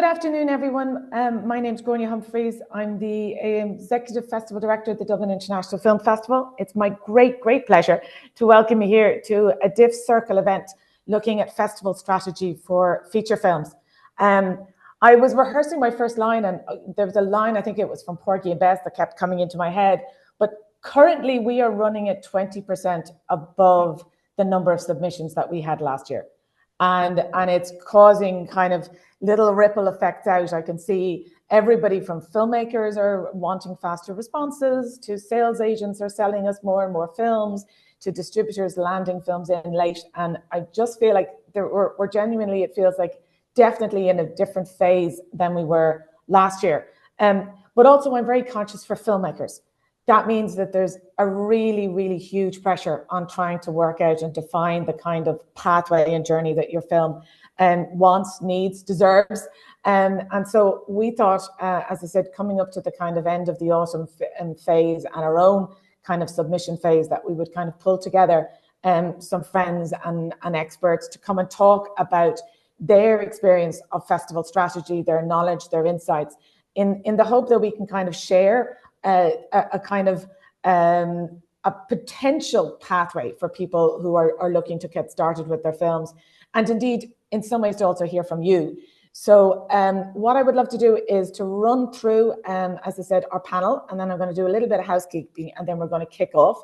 Good afternoon, everyone. My name's Gráinne Humphreys. I'm the Executive Festival Director at the Dublin International Film Festival. It's my great pleasure to welcome you here to a DIFF Circle event looking at festival strategy for feature films. I was rehearsing my first line, and there was a line, I think it was from Porgy and Bess, that kept coming into my head. But currently we are running at 20% above the number of submissions that we had last year. And it's causing kind of little ripple effects out. I can see everybody from filmmakers are wanting faster responses, to sales agents are selling us more and more films, to distributors landing films in late. And I just feel like we're genuinely, it feels like definitely in a different phase than we were last year. But also I'm very conscious for filmmakers. That means that there's a really huge pressure on trying to work out and define the kind of pathway and journey that your film wants, needs, deserves. And so we thought, as I said, coming up to the kind of end of the autumn phase and our own kind of submission phase, that we would kind of pull together some friends and experts to come and talk about their experience of festival strategy, their knowledge, their insights, in the hope that we can kind of share a potential pathway for people who are looking to get started with their films, and indeed in some ways to also hear from you. So what I would love to do is to run through, as I said, our panel, and then I'm going to do a little bit of housekeeping, and then we're going to kick off.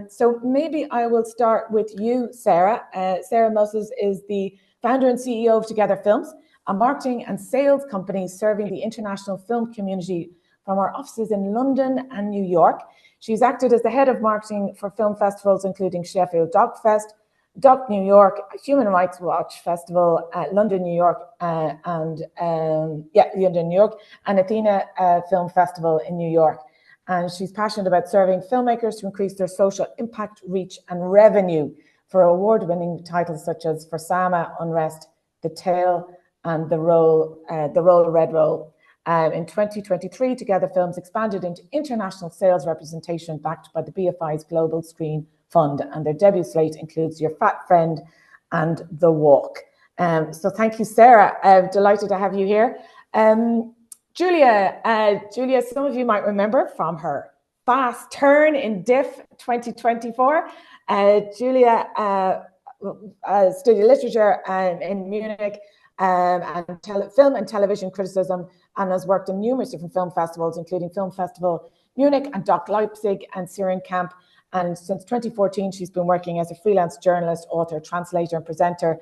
So maybe I will start with you, Sarah. Sarah Moses is the founder and CEO of Together Films, a marketing and sales company serving the international film community from our offices in London and New York. She's acted as the head of marketing for film festivals, including Sheffield Doc Fest, Doc New York, Human Rights Watch Festival, London, New York, London, New York, and Athena Film Festival in New York. And she's passionate about serving filmmakers to increase their social impact, reach, and revenue for award-winning titles such as For Sama, Unrest, The Tale, and The Roll, Red Roll. In 2023, Together Films expanded into international sales representation backed by the BFI's Global Screen Fund, and their debut slate includes Your Fat Friend and The Walk. So thank you, Sarah. I'm delighted to have you here. Julia, some of you might remember from her fast turn in DIFF 2024. Julia studied literature in Munich, and film and television criticism, and has worked in numerous different film festivals, including Film Festival Munich and Doc Leipzig and Syrian Camp. And since 2014, she's been working as a freelance journalist, author, translator, and presenter.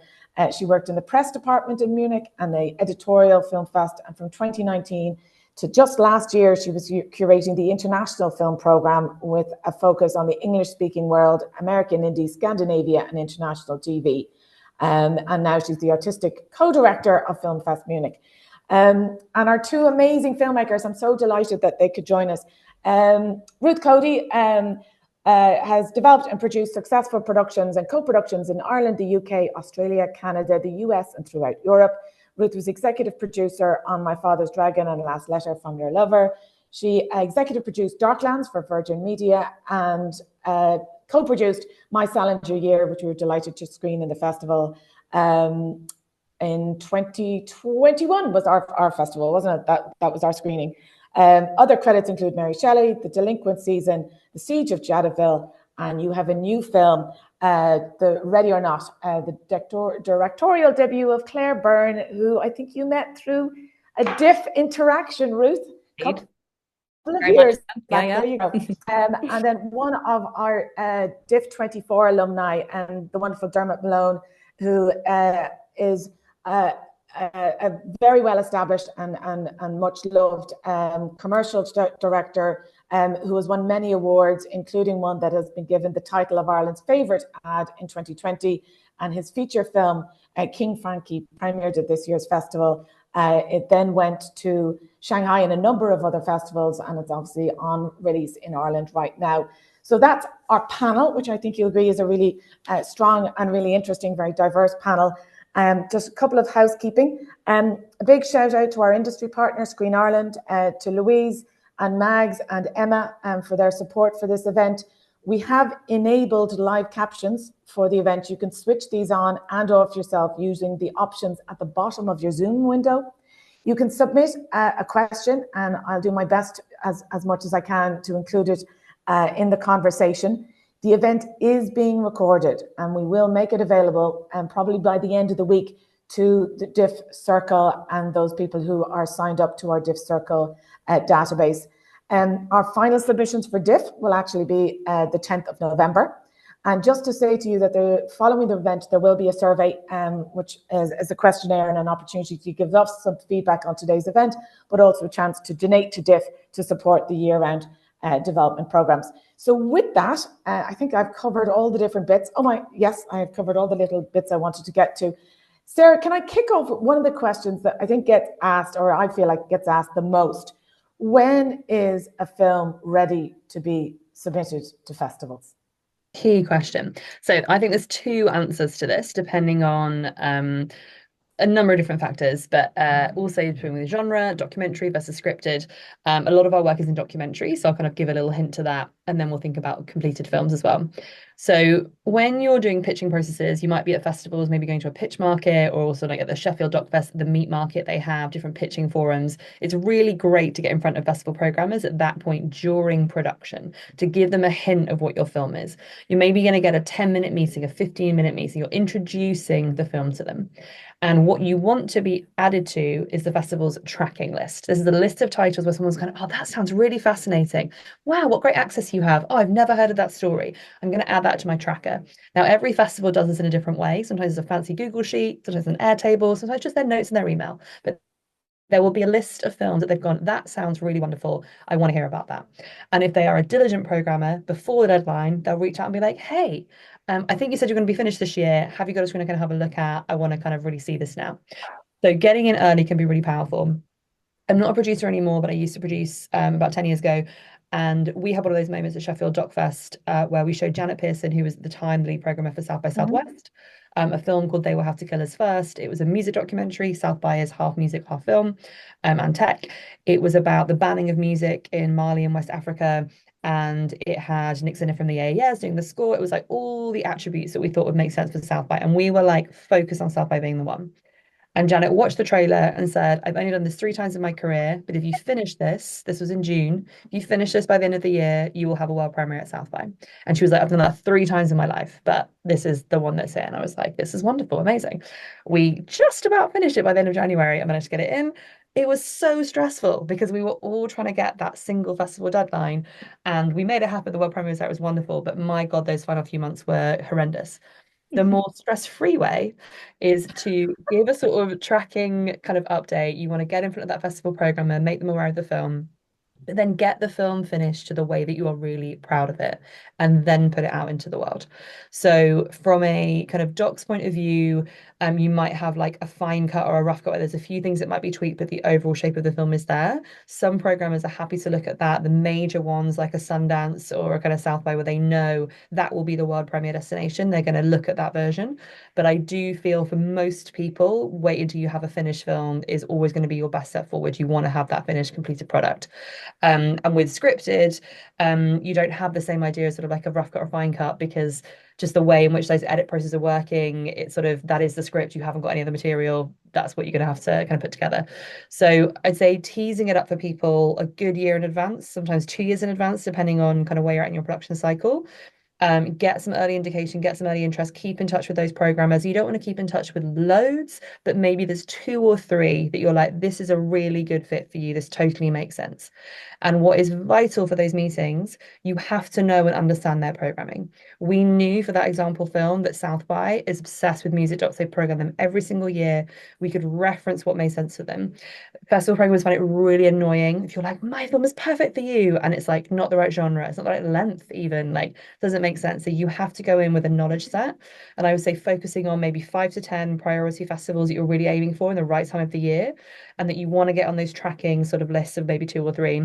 She worked in the press department in Munich and the editorial Film Fest. And from 2019 to just last year, she was curating the international film program with a focus on the English-speaking world, American Indie, Scandinavia, and international TV. And now she's the artistic co-director of Filmfest Munich. And our two amazing filmmakers, I'm so delighted that they could join us. Ruth Coady has developed and produced successful productions and co-productions in Ireland, the UK, Australia, Canada, the US, and throughout Europe. Ruth was executive producer on My Father's Dragon and Last Letter from Your Lover. She executive produced Darklands for Virgin Media and co-produced My Salinger Year, which we were delighted to screen in the festival. In 2021 was our festival, wasn't it? That was our screening. Other credits include Mary Shelley, The Delinquent Season, The Siege of Jadotville, and you have a new film, the Ready or Not, the directorial debut of Claire Byrne, who I think you met through a DIFF interaction, Ruth. Years. Yeah. There you go. And then one of our DIFF 24 alumni, and the wonderful Dermot Malone, who is a very well established and much loved commercial director, who has won many awards, including one that has been given the title of Ireland's favourite ad in 2020. And his feature film, King Frankie, premiered at this year's festival. It then went to Shanghai and a number of other festivals, and it's obviously on release in Ireland right now. So that's our panel, which I think you'll agree is a really strong and really interesting, very diverse panel. Just a couple of housekeeping. A big shout out to our industry partner, Screen Ireland, to Louise and Mags and Emma for their support for this event. We have enabled live captions for the event. You can switch these on and off yourself using the options at the bottom of your Zoom window. You can submit a question, and I'll do my best as much as I can to include it in the conversation. The event is being recorded, and we will make it available, and probably by the end of the week, to the DIFF Circle and those people who are signed up to our DIFF Circle database. Our final submissions for DIFF will actually be the 10th of November. And just to say to you that following the event, there will be a survey, which is a questionnaire and an opportunity to give us some feedback on today's event, but also a chance to donate to DIFF to support the year-round development programs. So with that, I think I've covered all the different bits. Yes, I have covered all the little bits I wanted to get to. Sarah, can I kick off one of the questions that I think gets asked, or I feel like gets asked the most? When is a film ready to be submitted to festivals? Key question. So I think there's two answers to this, depending on a number of different factors, but also between the genre, documentary versus scripted. A lot of our work is in documentary, so I'll kind of give a little hint to that, and then we'll think about completed films as well. So when you're doing pitching processes, you might be at festivals, maybe going to a pitch market, or also like at the Sheffield Doc Fest, the Meet Market, they have different pitching forums. It's really great to get in front of festival programmers at that point during production to give them a hint of what your film is. You're maybe going to get a 10-minute meeting, a 15-minute meeting. You're introducing the film to them. And what you want to be added to is the festival's tracking list. This is a list of titles where someone's kind of, oh, that sounds really fascinating. Wow, what great access you have. Oh, I've never heard of that story. I'm going to add that to my tracker. Now, every festival does this in a different way. Sometimes it's a fancy Google sheet, sometimes an Airtable, sometimes just their notes in their email. But there will be a list of films that they've gone, that sounds really wonderful. I want to hear about that. And if they are a diligent programmer, before the deadline, they'll reach out and be like, hey, I think you said you're going to be finished this year. Have you got a screen I can have a look at? I want to kind of really see this now. So getting in early can be really powerful. I'm not a producer anymore, but I used to produce about 10 years ago. And we had one of those moments at Sheffield Doc Fest where we showed Janet Pearson, who was at the time the lead programmer for South by Southwest, a film called They Will Have to Kill Us First. It was a music documentary. South by is half music, half film, and tech. It was about the banning of music in Mali and West Africa. And it had Nick Zinner from the AES doing the score. It was like all the attributes that we thought would make sense for South by. And we were like focused on South by being the one. And Janet watched the trailer and said, I've only done this 3 times in my career, but if you finish this was in June, if you finish this by the end of the year, you will have a world premiere at South by. And she was like, I've done that 3 times in my life, but this is the one that's it. And I was like, this is wonderful, amazing. We just about finished it by the end of January. I managed to get it in. It was so stressful because we were all trying to get that single festival deadline, and we made it happen. The world premiere was wonderful, but my God, those final few months were horrendous. The more stress-free way is to give a sort of tracking kind of update. You want to get in front of that festival programmer, make them aware of the film, but then get the film finished to the way that you are really proud of it, and then put it out into the world. So from a kind of docs point of view, you might have like a fine cut or a rough cut where there's a few things that might be tweaked, but the overall shape of the film is there. Some programmers are happy to look at that. The major ones like a Sundance or a kind of South by, where they know that will be the world premiere destination, they're going to look at that version. But I do feel for most people, wait until you have a finished film is always going to be your best step forward. You want to have that finished, completed product. And with scripted, you don't have the same idea as sort of like a rough cut or fine cut, because just the way in which those edit processes are working, it's sort of, that is the script, you haven't got any other material, that's what you're going to have to kind of put together. So I'd say teasing it up for people a good year in advance, sometimes 2 years in advance, depending on kind of where you're at in your production cycle. Get some early indication, get some early interest, keep in touch with those programmers. You don't want to keep in touch with loads, but maybe there's 2 or 3 that you're like, this is a really good fit for you. This totally makes sense. And what is vital for those meetings, you have to know and understand their programming. We knew for that example film that South by is obsessed with music docs. They program them every single year. We could reference what made sense for them. Festival programmers find it really annoying if you're like, my film is perfect for you, and it's like not the right genre, it's not the right length even, like doesn't make sense. So you have to go in with a knowledge set. And I would say focusing on maybe 5 to 10 priority festivals that you're really aiming for in the right time of the year, and that you want to get on those tracking sort of lists of maybe 2 or 3.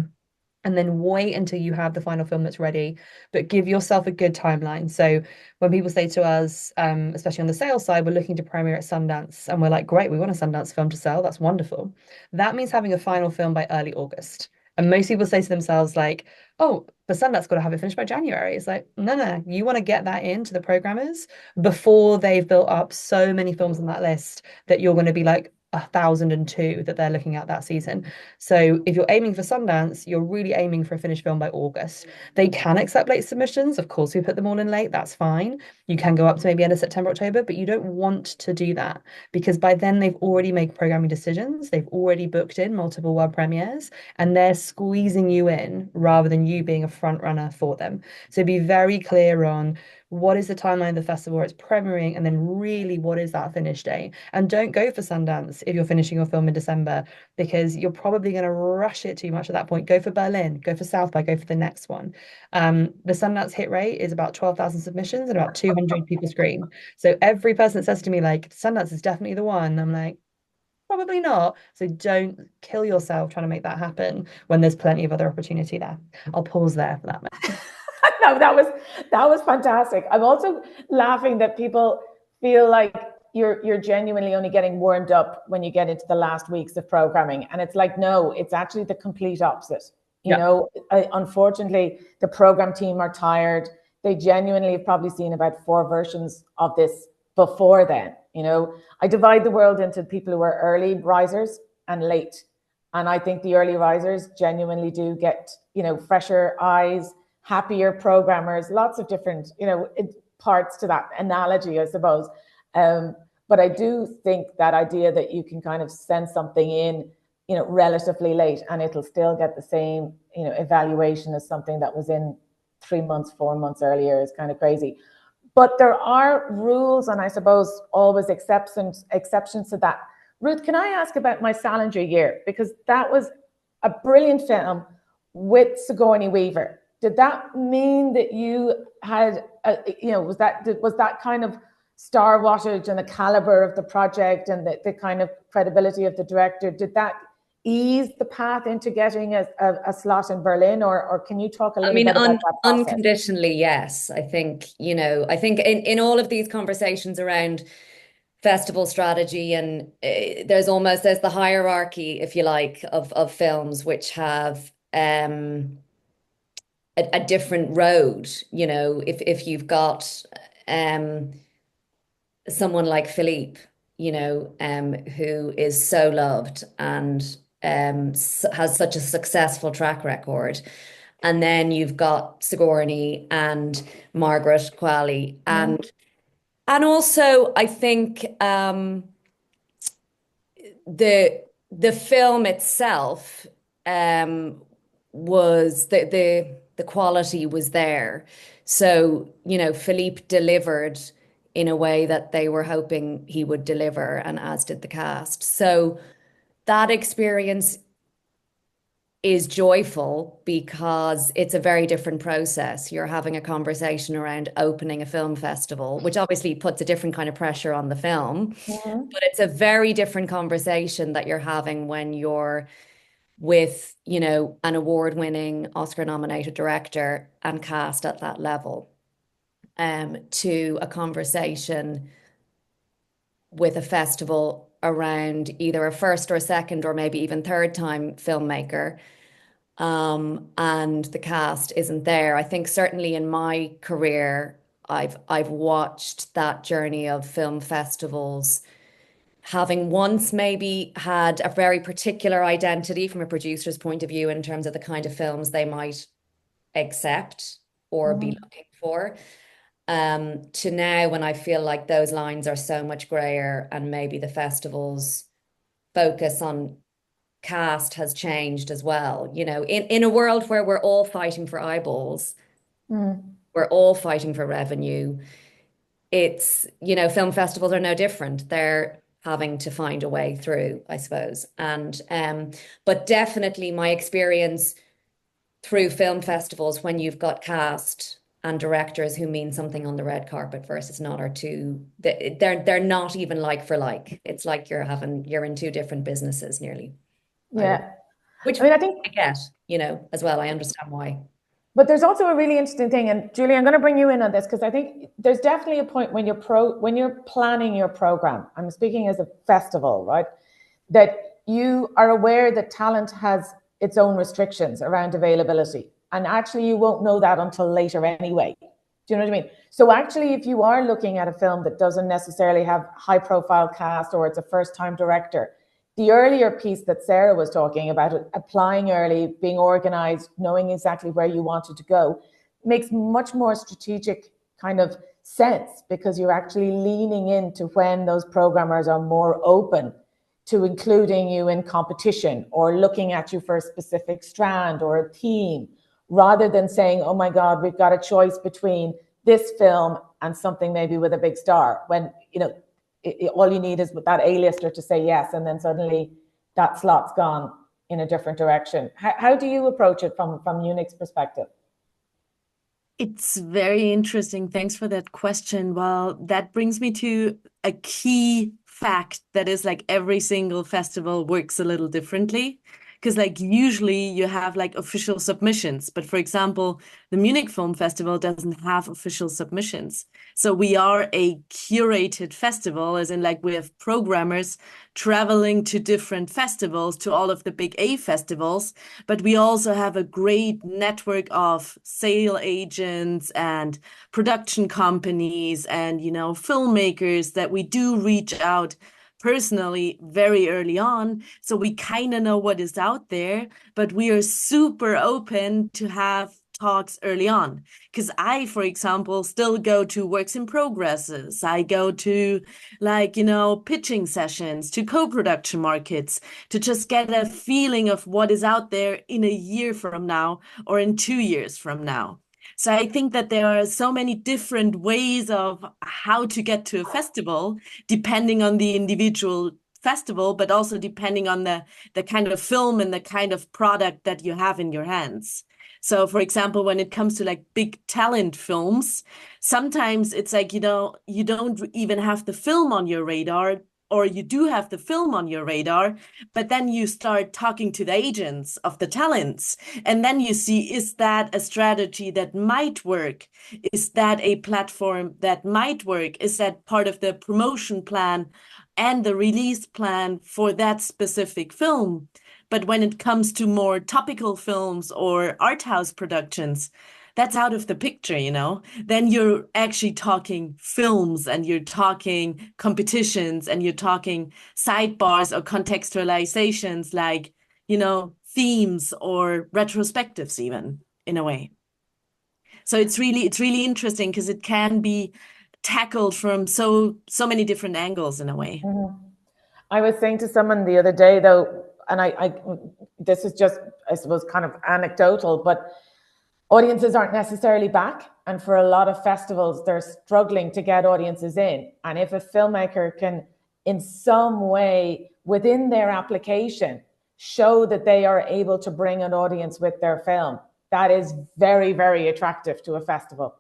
And then wait until you have the final film that's ready, but give yourself a good timeline. So when people say to us, especially on the sales side, we're looking to premiere at Sundance, and we're like, great, we want a Sundance film to sell. That's wonderful. That means having a final film by early August. And most people say to themselves, like, oh, but Sundance got to have it finished by January. It's like, no, you want to get that into the programmers before they've built up so many films on that list that you're going to be like, 1,002 that they're looking at that season. So if you're aiming for Sundance, you're really aiming for a finished film by August. They can accept late submissions. Of course, we put them all in late. That's fine. You can go up to maybe end of September, October, but you don't want to do that because by then they've already made programming decisions. They've already booked in multiple world premieres and they're squeezing you in rather than you being a front runner for them. So be very clear on what is the timeline of the festival where it's premiering, and then really what is that finish day? And don't go for Sundance if you're finishing your film in December, because you're probably going to rush it too much at that point. Go for Berlin, go for South by, go for the next one. The Sundance hit rate is about 12,000 submissions and about 200 people screen. So every person that says to me, like, Sundance is definitely the one, I'm like, probably not. So don't kill yourself trying to make that happen when there's plenty of other opportunity there. I'll pause there for that minute. No, that was fantastic. I'm also laughing that people feel like you're genuinely only getting warmed up when you get into the last weeks of programming, and it's like, no, it's actually the complete opposite. You know, unfortunately, the program team are tired. They genuinely have probably seen about 4 versions of this before then. You know, I divide the world into people who are early risers and late, and I think the early risers genuinely do get, you know, fresher eyes, happier programmers, lots of different, you know, parts to that analogy, I suppose. But I do think that idea that you can kind of send something in, you know, relatively late and it'll still get the same, you know, evaluation as something that was in 3 months, 4 months earlier is kind of crazy. But there are rules and I suppose always exceptions to that. Ruth, can I ask about My Salinger Year? Because that was a brilliant film with Sigourney Weaver. Did that mean that you had, you know, was that kind of star wattage and the caliber of the project and the kind of credibility of the director, did that ease the path into getting a slot in Berlin, or can you talk a little bit about that process? Unconditionally, yes. I think, you know, I think in all of these conversations around festival strategy and there's the hierarchy, if you like, of films which have a different road. You know, if you've got someone like Philippe, you know, who is so loved and has such a successful track record, and then you've got Sigourney and Margaret Qualley, and also I think the film itself was the quality was there. So, you know, Philippe delivered in a way that they were hoping he would deliver, and as did the cast. So that experience is joyful because it's a very different process. You're having a conversation around opening a film festival, which obviously puts a different kind of pressure on the film, but it's a very different conversation that you're having when you're with, you know, an award-winning Oscar-nominated director and cast at that level, to a conversation with a festival around either a first or second or maybe even third time filmmaker, and the cast isn't there. I think certainly in my career, I've watched that journey of film festivals, having once maybe had a very particular identity from a producer's point of view in terms of the kind of films they might accept or be looking for, to now when I feel like those lines are so much grayer and maybe the festival's focus on cast has changed as well. You know, in a world where we're all fighting for eyeballs, we're all fighting for revenue. It's, you know, film festivals are no different. They're having to find a way through, I suppose. And but definitely my experience through film festivals, when you've got cast and directors who mean something on the red carpet versus not, are two, they're not even like for like. It's like you're in two different businesses nearly. Yeah. Which I mean, I think I get, you know, as well. I understand why. But there's also a really interesting thing, and Julia, I'm going to bring you in on this because I think there's definitely a point when you're planning your program. I'm speaking as a festival, right? That you are aware that talent has its own restrictions around availability, and actually you won't know that until later anyway. Do you know what I mean? So actually, if you are looking at a film that doesn't necessarily have high-profile cast or it's a first-time director, the earlier piece that Sarah was talking about, applying early, being organized, knowing exactly where you wanted to go, makes much more strategic kind of sense, because you're actually leaning into when those programmers are more open to including you in competition or looking at you for a specific strand or a theme, rather than saying, oh my God, we've got a choice between this film and something maybe with a big star, when, you know, all you need is that A-lister to say yes, and then suddenly that slot's gone in a different direction. How do you approach it from Munich's perspective? It's very interesting. Thanks for that question. Well, that brings me to a key fact that is like every single festival works a little differently. Because like usually you have like official submissions, but for example, the Munich Film Festival doesn't have official submissions. So we are a curated festival, as in like we have programmers traveling to different festivals, to all of the big A festivals, but we also have a great network of sale agents and production companies and, you know, filmmakers that we do reach out personally very early on, so we kind of know what is out there, but we are super open to have talks early on. Because I, for example, still go to works in progresses. I go to, like, you know, pitching sessions, to co-production markets, to just get a feeling of what is out there in a year from now or in 2 years from now. So I think that there are so many different ways of how to get to a festival, depending on the individual festival, but also depending on the kind of film and the kind of product that you have in your hands. So, for example, when it comes to like big talent films, sometimes it's like, you know, you don't even have the film on your radar, or you do have the film on your radar, but then you start talking to the agents of the talents. And then you see, is that a strategy that might work? Is that a platform that might work? Is that part of the promotion plan and the release plan for that specific film? But when it comes to more topical films or art house productions, that's out of the picture, you know? Then you're actually talking films, and you're talking competitions, and you're talking sidebars or contextualizations, like, you know, themes or retrospectives even, in a way. So it's really interesting, because it can be tackled from so many different angles in a way. Mm-hmm. I was saying to someone the other day, though, and I this is just, I suppose, kind of anecdotal, but audiences aren't necessarily back. And for a lot of festivals, they're struggling to get audiences in. And if a filmmaker can, in some way, within their application, show that they are able to bring an audience with their film, that is very, very attractive to a festival.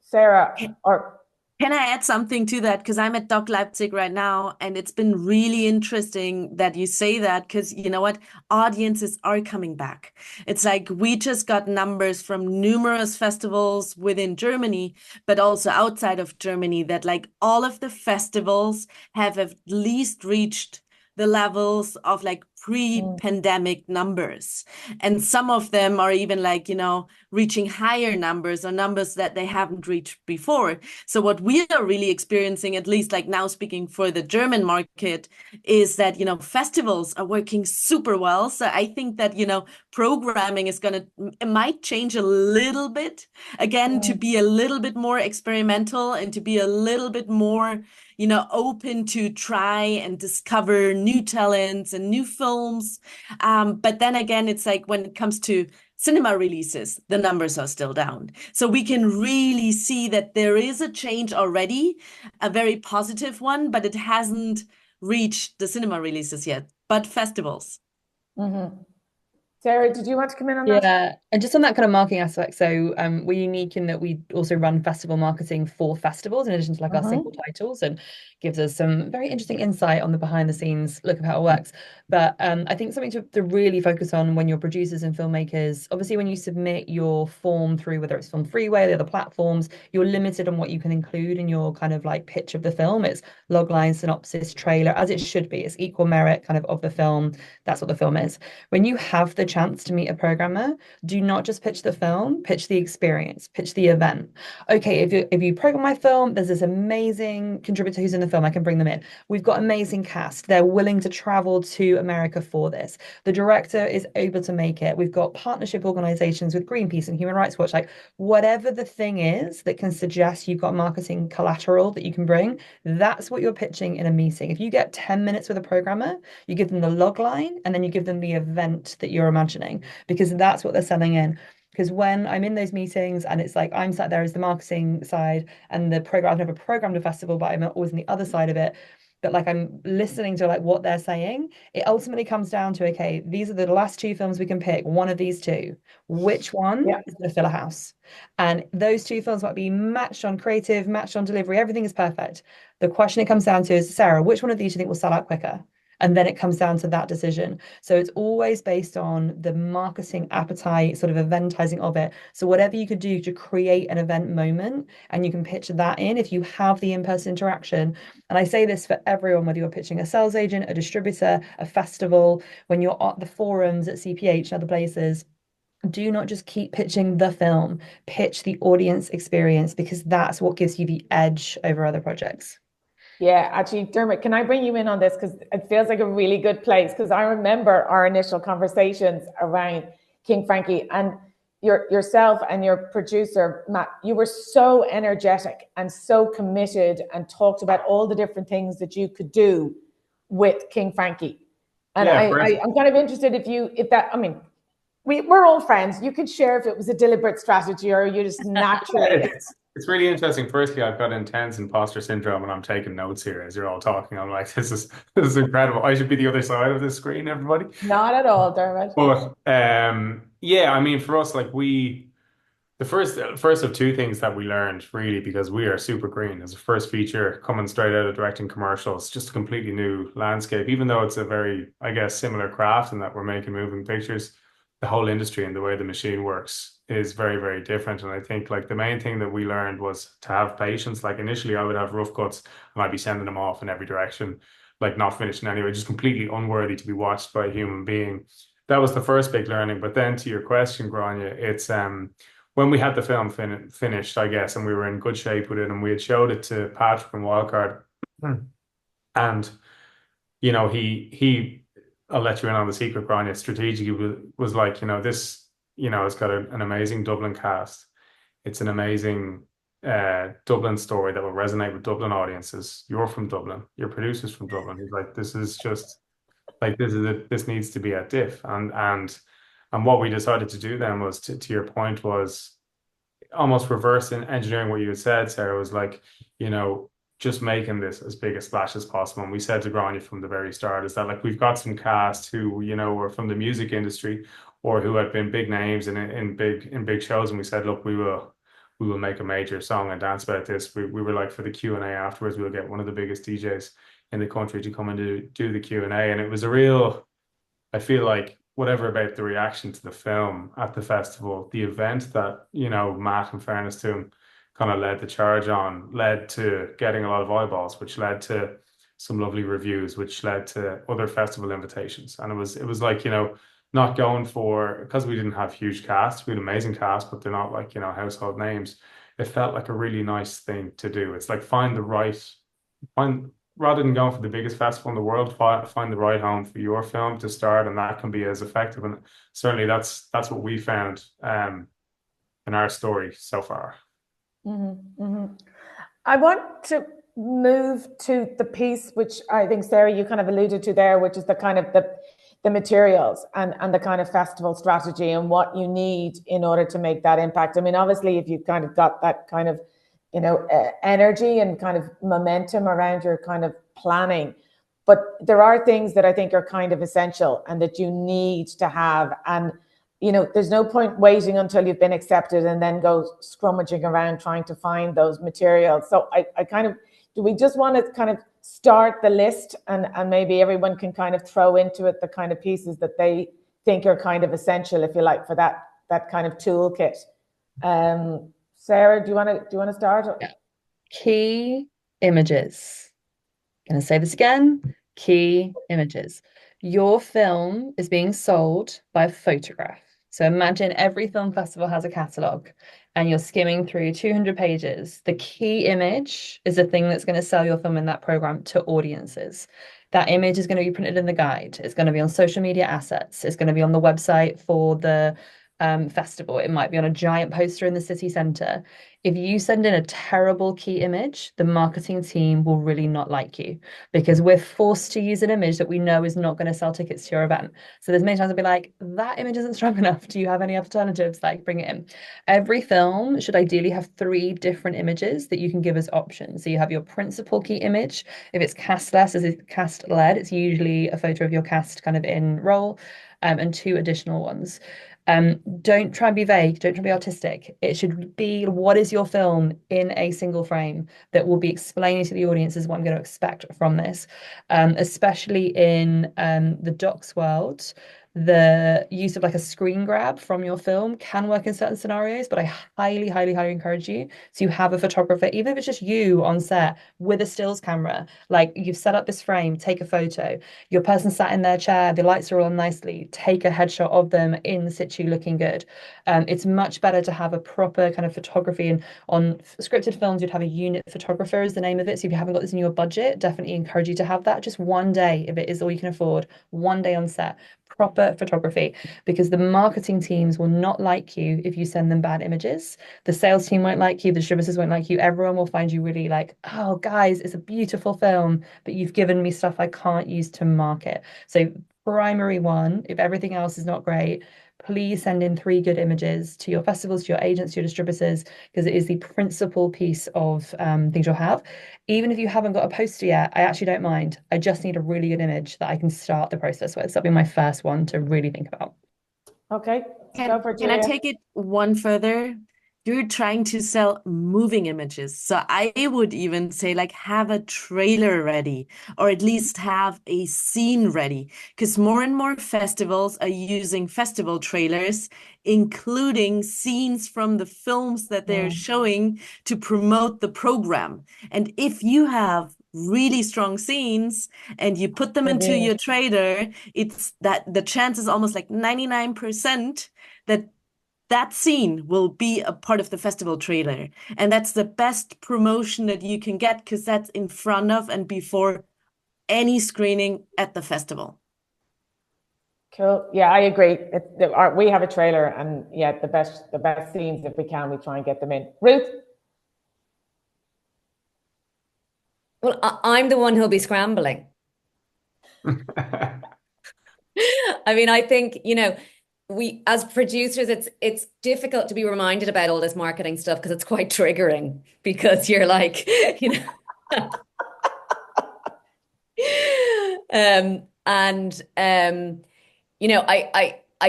Sarah, or... Can I add something to that? Because I'm at Doc Leipzig right now, and it's been really interesting that you say that, because you know what? Audiences are coming back. It's like we just got numbers from numerous festivals within Germany, but also outside of Germany, that like all of the festivals have at least reached the levels of like pre-pandemic numbers. And some of them are even like, you know, reaching higher numbers, or numbers that they haven't reached before. So what we are really experiencing, at least like now speaking for the German market, is that, you know, festivals are working super well. So I think that, you know, programming is it might change a little bit again, to be a little bit more experimental and to be a little bit more, you know, open to try and discover new talents and new films. But then again, it's like when it comes to cinema releases, the numbers are still down. So we can really see that there is a change already, a very positive one, but it hasn't reached the cinema releases yet, but festivals. Mm-hmm. Sarah, did you want to come in on that? Yeah, and just on that kind of marketing aspect, so we're unique in that we also run festival marketing for festivals in addition to like our single titles, and gives us some very interesting insight on the behind the scenes look of how it works. But I think something to really focus on when you're producers and filmmakers, obviously when you submit your form through, whether it's Film Freeway or the other platforms, you're limited on what you can include in your kind of like pitch of the film. It's logline, synopsis, trailer, as it should be. It's equal merit kind of the film. That's what the film is. When you have the chance to meet a programmer, do not just pitch the film, pitch the experience, pitch the event. Okay, if you program my film, there's this amazing contributor who's in the film, I can bring them in. We've got amazing cast. They're willing to travel to America for this. The director is able to make it. We've got partnership organizations with Greenpeace and Human Rights Watch. Like, whatever the thing is that can suggest you've got marketing collateral that you can bring, that's what you're pitching in a meeting. If you get 10 minutes with a programmer, you give them the log line and then you give them the event that you're imagining, because that's what they're selling in. Because when I'm in those meetings and it's like I'm sat there as the marketing side and the program, I've never programmed a festival, but I'm always on the other side of it. But like I'm listening to like what they're saying, it ultimately comes down to, okay, these are the last two films we can pick, one of these two. Which one is going to fill a house? And those two films might be matched on creative, matched on delivery, everything is perfect. The question it comes down to is, Sarah, which one of these do you think will sell out quicker? And then it comes down to that decision. So it's always based on the marketing appetite, sort of eventizing of it. So whatever you could do to create an event moment, and you can pitch that in if you have the in-person interaction. And I say this for everyone, whether you're pitching a sales agent, a distributor, a festival, when you're at the forums at CPH and other places, do not just keep pitching the film, pitch the audience experience, because that's what gives you the edge over other projects. Yeah, actually, Dermot, can I bring you in on this? Because it feels like a really good place. Because I remember our initial conversations around King Frankie, and yourself and your producer, Matt, you were so energetic and so committed and talked about all the different things that you could do with King Frankie. And I'm kind of interested we're all friends. You could share if it was a deliberate strategy or you just naturally... It's really interesting. Firstly, I've got intense imposter syndrome and I'm taking notes here as you're all talking. I'm like, this is incredible. I should be the other side of the screen, everybody. Not at all, Dermot. But yeah, I mean, for us, like the first of two things that we learned really, because we are super green as a first feature coming straight out of directing commercials, just a completely new landscape, even though it's a very, I guess, similar craft in that we're making moving pictures. The whole industry and the way the machine works is very, very different. And I think like the main thing that we learned was to have patience. Like initially I would have rough cuts and I'd be sending them off in every direction, like not finishing anyway, just completely unworthy to be watched by a human being. That was the first big learning. But then to your question, Gráinne, it's when we had the film finished, I guess, and we were in good shape with it and we had showed it to Patrick and Wildcard. And, you know, he I'll let you in on the secret, Gráinne, strategically was like, you know, this, you know, it's got an amazing Dublin cast. It's an amazing Dublin story that will resonate with Dublin audiences. You're from Dublin. Your producer's from Dublin. He's like, this is just like, this needs to be at DIFF. And what we decided to do then was, to your point, was almost reverse in engineering what you had said, Sarah, was like, you know, just making this as big a splash as possible. And we said to Gráinne from the very start is that like we've got some cast who, you know, were from the music industry or who had been big names in big shows, and we said, look, we will make a major song and dance about this. We were like, for the Q&A afterwards, we'll get one of the biggest DJs in the country to come and do the Q&A. And it was a real, I feel like, whatever about the reaction to the film at the festival, the event that, you know, Matt, in fairness to him, kind of led the charge on, led to getting a lot of eyeballs, which led to some lovely reviews, which led to other festival invitations. And it was like, you know, not going for, because we didn't have huge casts, we had amazing casts, but they're not like, you know, household names. It felt like a really nice thing to do. It's like rather than going for the biggest festival in the world, find the right home for your film to start, and that can be as effective. And certainly that's what we found in our story so far. Mm-hmm, mm-hmm. I want to move to the piece, which I think, Sarah, you kind of alluded to there, which is the kind of the materials and the kind of festival strategy and what you need in order to make that impact. I mean, obviously, if you've kind of got that kind of, you know, energy and kind of momentum around your kind of planning, but there are things that I think are kind of essential and that you need to have. And you know, there's no point waiting until you've been accepted and then go scrummaging around trying to find those materials. So I kind of, do we just want to kind of start the list and maybe everyone can kind of throw into it the kind of pieces that they think are kind of essential, if you like, for that kind of toolkit. Sarah, do you want to start? Yeah. Key images. I'm going to say this again. Key images. Your film is being sold by a photograph. So imagine every film festival has a catalogue and you're skimming through 200 pages. The key image is the thing that's going to sell your film in that program to audiences. That image is going to be printed in the guide. It's going to be on social media assets. It's going to be on the website for the festival. It might be on a giant poster in the city centre. If you send in a terrible key image, the marketing team will really not like you because we're forced to use an image that we know is not going to sell tickets to your event. So there's many times I'll be like, that image isn't strong enough. Do you have any alternatives? Like, bring it in. Every film should ideally have 3 different images that you can give as options. So you have your principal key image. If it's castless, as it's cast led, it's usually a photo of your cast kind of in role, and 2 additional ones. Don't try and be vague, don't try and be artistic. It should be what is your film in a single frame that will be explaining to the audiences what I'm going to expect from this. Especially in the docs world, the use of like a screen grab from your film can work in certain scenarios, but I highly, highly, highly encourage you to have a photographer, even if it's just you on set with a stills camera. Like you've set up this frame, take a photo. Your person sat in their chair, the lights are all on nicely, take a headshot of them in situ looking good. It's much better to have a proper kind of photography. And on scripted films, you'd have a unit photographer is the name of it. So if you haven't got this in your budget, definitely encourage you to have that just one day, if it is all you can afford, one day on set, proper photography, because the marketing teams will not like you if you send them bad images. The sales team won't like you, the distributors won't like you. Everyone will find you really like, oh, guys, it's a beautiful film, but you've given me stuff I can't use to market. So primary one, if everything else is not great, please send in 3 good images to your festivals, to your agents, to your distributors, because it is the principal piece of things you'll have. Even if you haven't got a poster yet, I actually don't mind. I just need a really good image that I can start the process with. So that'll be my first one to really think about. Okay, go for it, Can I Julia. take it one further? You're trying to sell moving images. So I would even say like have a trailer ready or at least have a scene ready because more and more festivals are using festival trailers, including scenes from the films that they're showing to promote the program. And if you have really strong scenes and you put them into your trailer, it's that the chance is almost like 99% that that scene will be a part of the festival trailer. And that's the best promotion that you can get because that's in front of and before any screening at the festival. Cool. Yeah, I agree. We have a trailer, and yeah, the best scenes, if we can, we try and get them in. Ruth? Well, I'm the one who'll be scrambling. I mean, I think, we as producers, it's difficult to be reminded about all this marketing stuff because it's quite triggering because you're like, I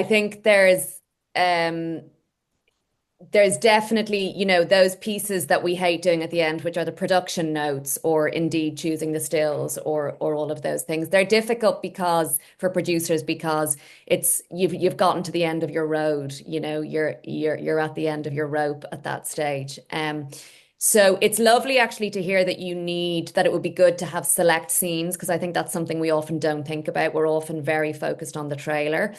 think there's definitely, those pieces that we hate doing at the end, which are the production notes or indeed choosing the stills or all of those things. They're difficult for producers because you've gotten to the end of your road, you're at the end of your rope at that stage. So it's lovely actually to hear that that it would be good to have select scenes because I think that's something we often don't think about. We're often very focused on the trailer.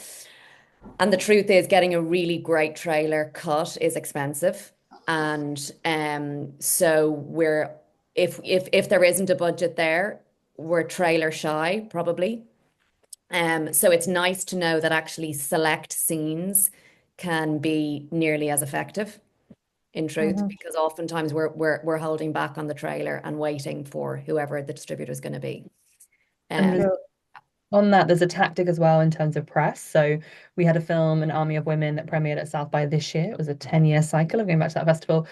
And the truth is getting a really great trailer cut is expensive. And so if there isn't a budget there, we're trailer shy probably. So it's nice to know that actually select scenes can be nearly as effective in truth, because oftentimes we're holding back on the trailer and waiting for whoever the distributor is going to be. On that, there's a tactic as well in terms of press. So we had a film, An Army of Women, that premiered at South by this year. It was a 10-year cycle of going back to that festival.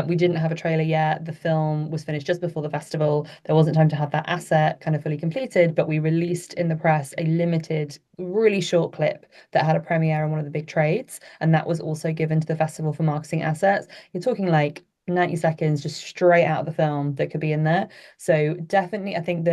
We didn't have a trailer yet. The film was finished just before the festival. There wasn't time to have that asset kind of fully completed, but we released in the press a limited, really short clip that had a premiere on one of the big trades. And that was also given to the festival for marketing assets. You're talking like 90 seconds just straight out of the film that could be in there. So definitely, I think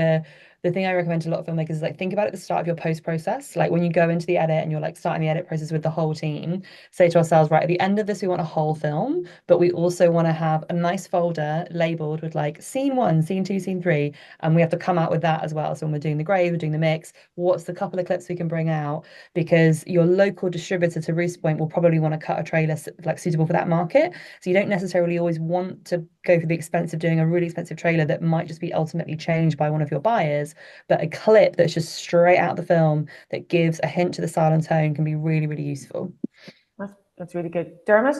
the thing I recommend to a lot of filmmakers is like think about it at the start of your post process. Like when you go into the edit and you're like starting the edit process with the whole team, say to ourselves, right, at the end of this, we want a whole film, but we also want to have a nice folder labeled with like scene 1, scene 2, scene 3, and we have to come out with that as well. So when we're doing the grade, we're doing the mix, what's the couple of clips we can bring out? Because your local distributor, to Ruth's point, will probably want to cut a trailer like suitable for that market. So you don't necessarily always want to go for the expense of doing a really expensive trailer that might just be ultimately changed by one of your buyers, but a clip that's just straight out the film that gives a hint to the style and tone can be really, really useful. That's really good. Dermot?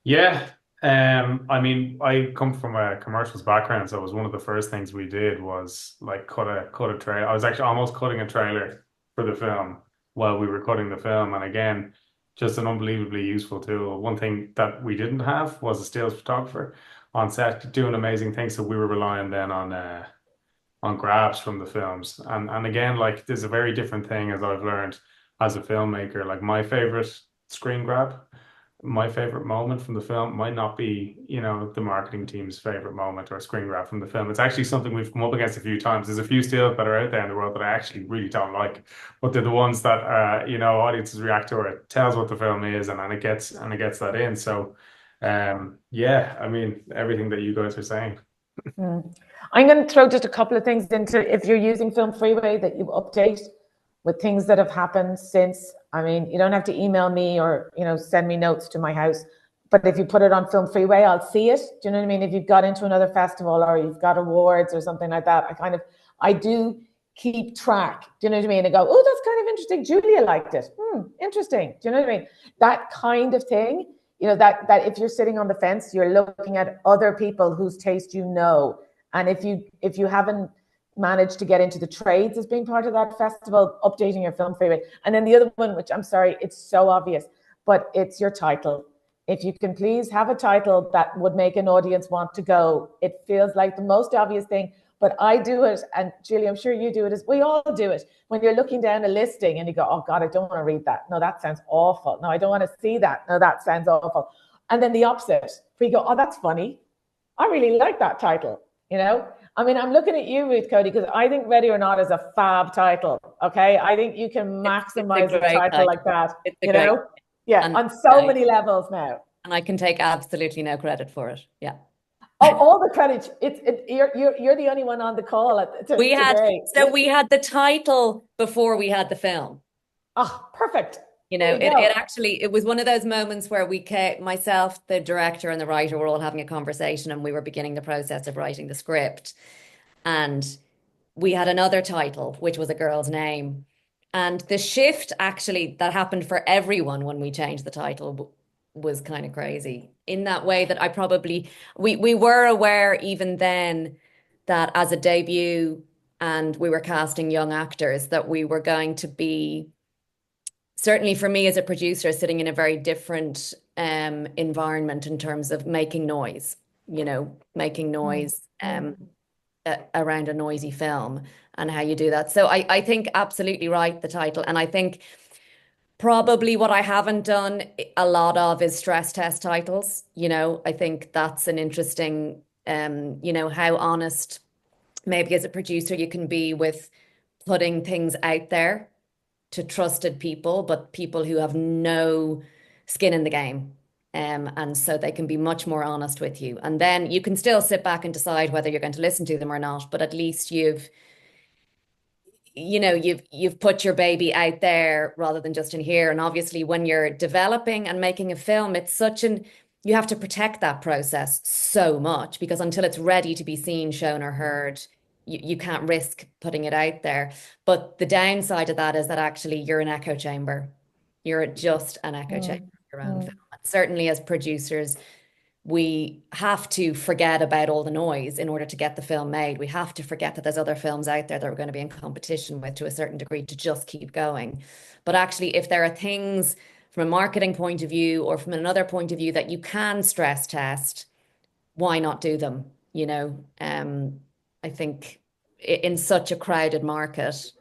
Yeah. I mean, I come from a commercials background, so it was one of the first things we did was like cut a trailer. I was actually almost cutting a trailer for the film while we were cutting the film, and again, just an unbelievably useful tool. One thing that we didn't have was a stills photographer on set doing amazing things, so we were relying then on grabs from the films. And again, like there's a very different thing as I've learned as a filmmaker. Like my favorite screen grab, my favorite moment from the film might not be, the marketing team's favorite moment or screen grab from the film. It's actually something we've come up against a few times. There's a few stills that are out there in the world that I actually really don't like, but they're the ones that audiences react to, or it tells what the film is, and it gets that in. So yeah, I mean everything that you guys are saying. I'm going to throw just a couple of things into, if you're using Film Freeway, that you update with things that have happened since. I mean, you don't have to email me or, send me notes to my house, but if you put it on Film Freeway, I'll see it. Do you know what I mean? If you've got into another festival or you've got awards or something like that, I do keep track. Do you know what I mean? And go, oh, that's kind of interesting. Julia liked it. Interesting. Do you know what I mean? That kind of thing. That if you're sitting on the fence, you're looking at other people whose taste and if you haven't managed to get into the trades as being part of that festival, updating your Film Freeway. And then the other one, which I'm sorry, it's so obvious, but it's your title. If you can please have a title that would make an audience want to go. It feels like the most obvious thing, but I do it, and Julie, I'm sure you do it, as we all do it. When you're looking down a listing and you go, oh God, I don't want to read that. No, that sounds awful. No, I don't want to see that. No, that sounds awful. And then the opposite, where you go, oh, that's funny. I really like that title. I mean, I'm looking at you, Ruth Coady, because I think Ready or Not is a fab title. Okay, I think you can maximize a title like that. Yeah, and on so many levels now. And I can take absolutely no credit for it. Yeah. Oh, all the credit. You're the only one on the call we had the title before we had the film. Oh, perfect. It was one of those moments where myself, the director and the writer were all having a conversation, and we were beginning the process of writing the script. And we had another title, which was a girl's name. And the shift actually that happened for everyone when we changed the title was kind of crazy, in that way that we were aware even then that as a debut and we were casting young actors, that we were going to be, certainly for me as a producer, sitting in a very different environment in terms of making noise, around a noisy film and how you do that. So I think absolutely right, the title. And I think probably what I haven't done a lot of is stress test titles. I think that's an interesting, how honest maybe as a producer you can be with putting things out there to trusted people, but people who have no skin in the game. And so they can be much more honest with you. And then you can still sit back and decide whether you're going to listen to them or not, but at least you've put your baby out there rather than just in here. And obviously when you're developing and making a film, it's you have to protect that process so much, because until it's ready to be seen, shown or heard, you can't risk putting it out there. But the downside of that is that actually you're an echo chamber. You're just an echo chamber of your own film. And certainly as producers, we have to forget about all the noise in order to get the film made. We have to forget that there's other films out there that we're going to be in competition with to a certain degree to just keep going. But actually, if there are things from a marketing point of view or from another point of view that you can stress test, why not do them? I think in such a crowded market,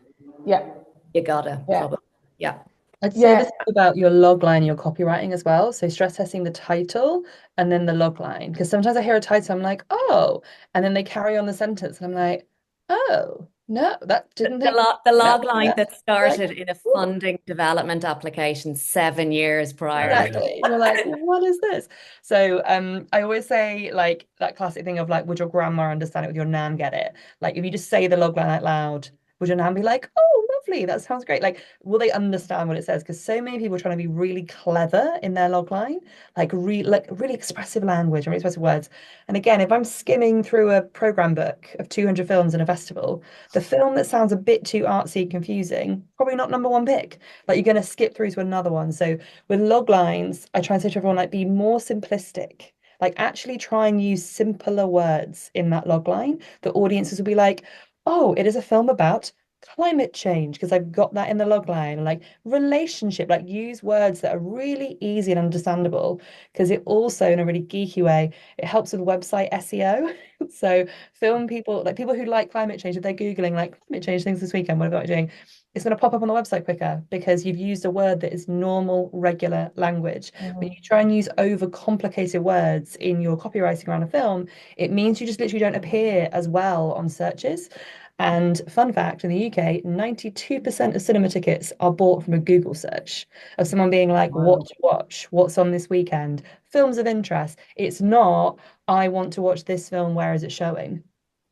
you gotta, probably, yeah. I'd say Yeah, this about your log line, your copywriting as well. So stress testing the title and then the log line. Because sometimes I hear a title, I'm like, oh, and then they carry on the sentence, and I'm like, oh, no, that didn't think. The No, log line no. that Like, started in a oh, funding development application 7 years prior. Yeah. exactly. You're like, what is this? So I always say like that classic thing of like, would your grandma understand it? Would your nan get it? Like if you just say the log line out loud, would your nan be like, oh, lovely, that sounds great? Like, will they understand what it says? Because so many people are trying to be really clever in their log line, like really expressive language and really expressive words. And again, if I'm skimming through a program book of 200 films in a festival, the film that sounds a bit too artsy, confusing, probably not number one pick. Like you're going to skip through to another one. So with log lines, I try and say to everyone, like, be more simplistic. Like, actually try and use simpler words in that log line. The audiences will be like, oh, it is a film about climate change, because I've got that in the log line. Like, relationship, like, use words that are really easy and understandable, because it also, in a really geeky way, it helps with website SEO. So, film people, like people who like climate change, if they're Googling, like, climate change things this weekend, what about doing? It's going to pop up on the website quicker because you've used a word that is normal, regular language. When you try and use overcomplicated words in your copywriting around a film, it means you just literally don't appear as well on searches. And fun fact, in the UK, 92% of cinema tickets are bought from a Google search of someone being like, what to watch, what's on this weekend, films of interest. It's not, I want to watch this film, where is it showing?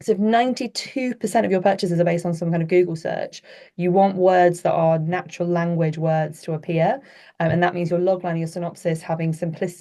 So if 92% of your purchases are based on some kind of Google search, you want words that are natural language words to appear. And that means your logline and your synopsis having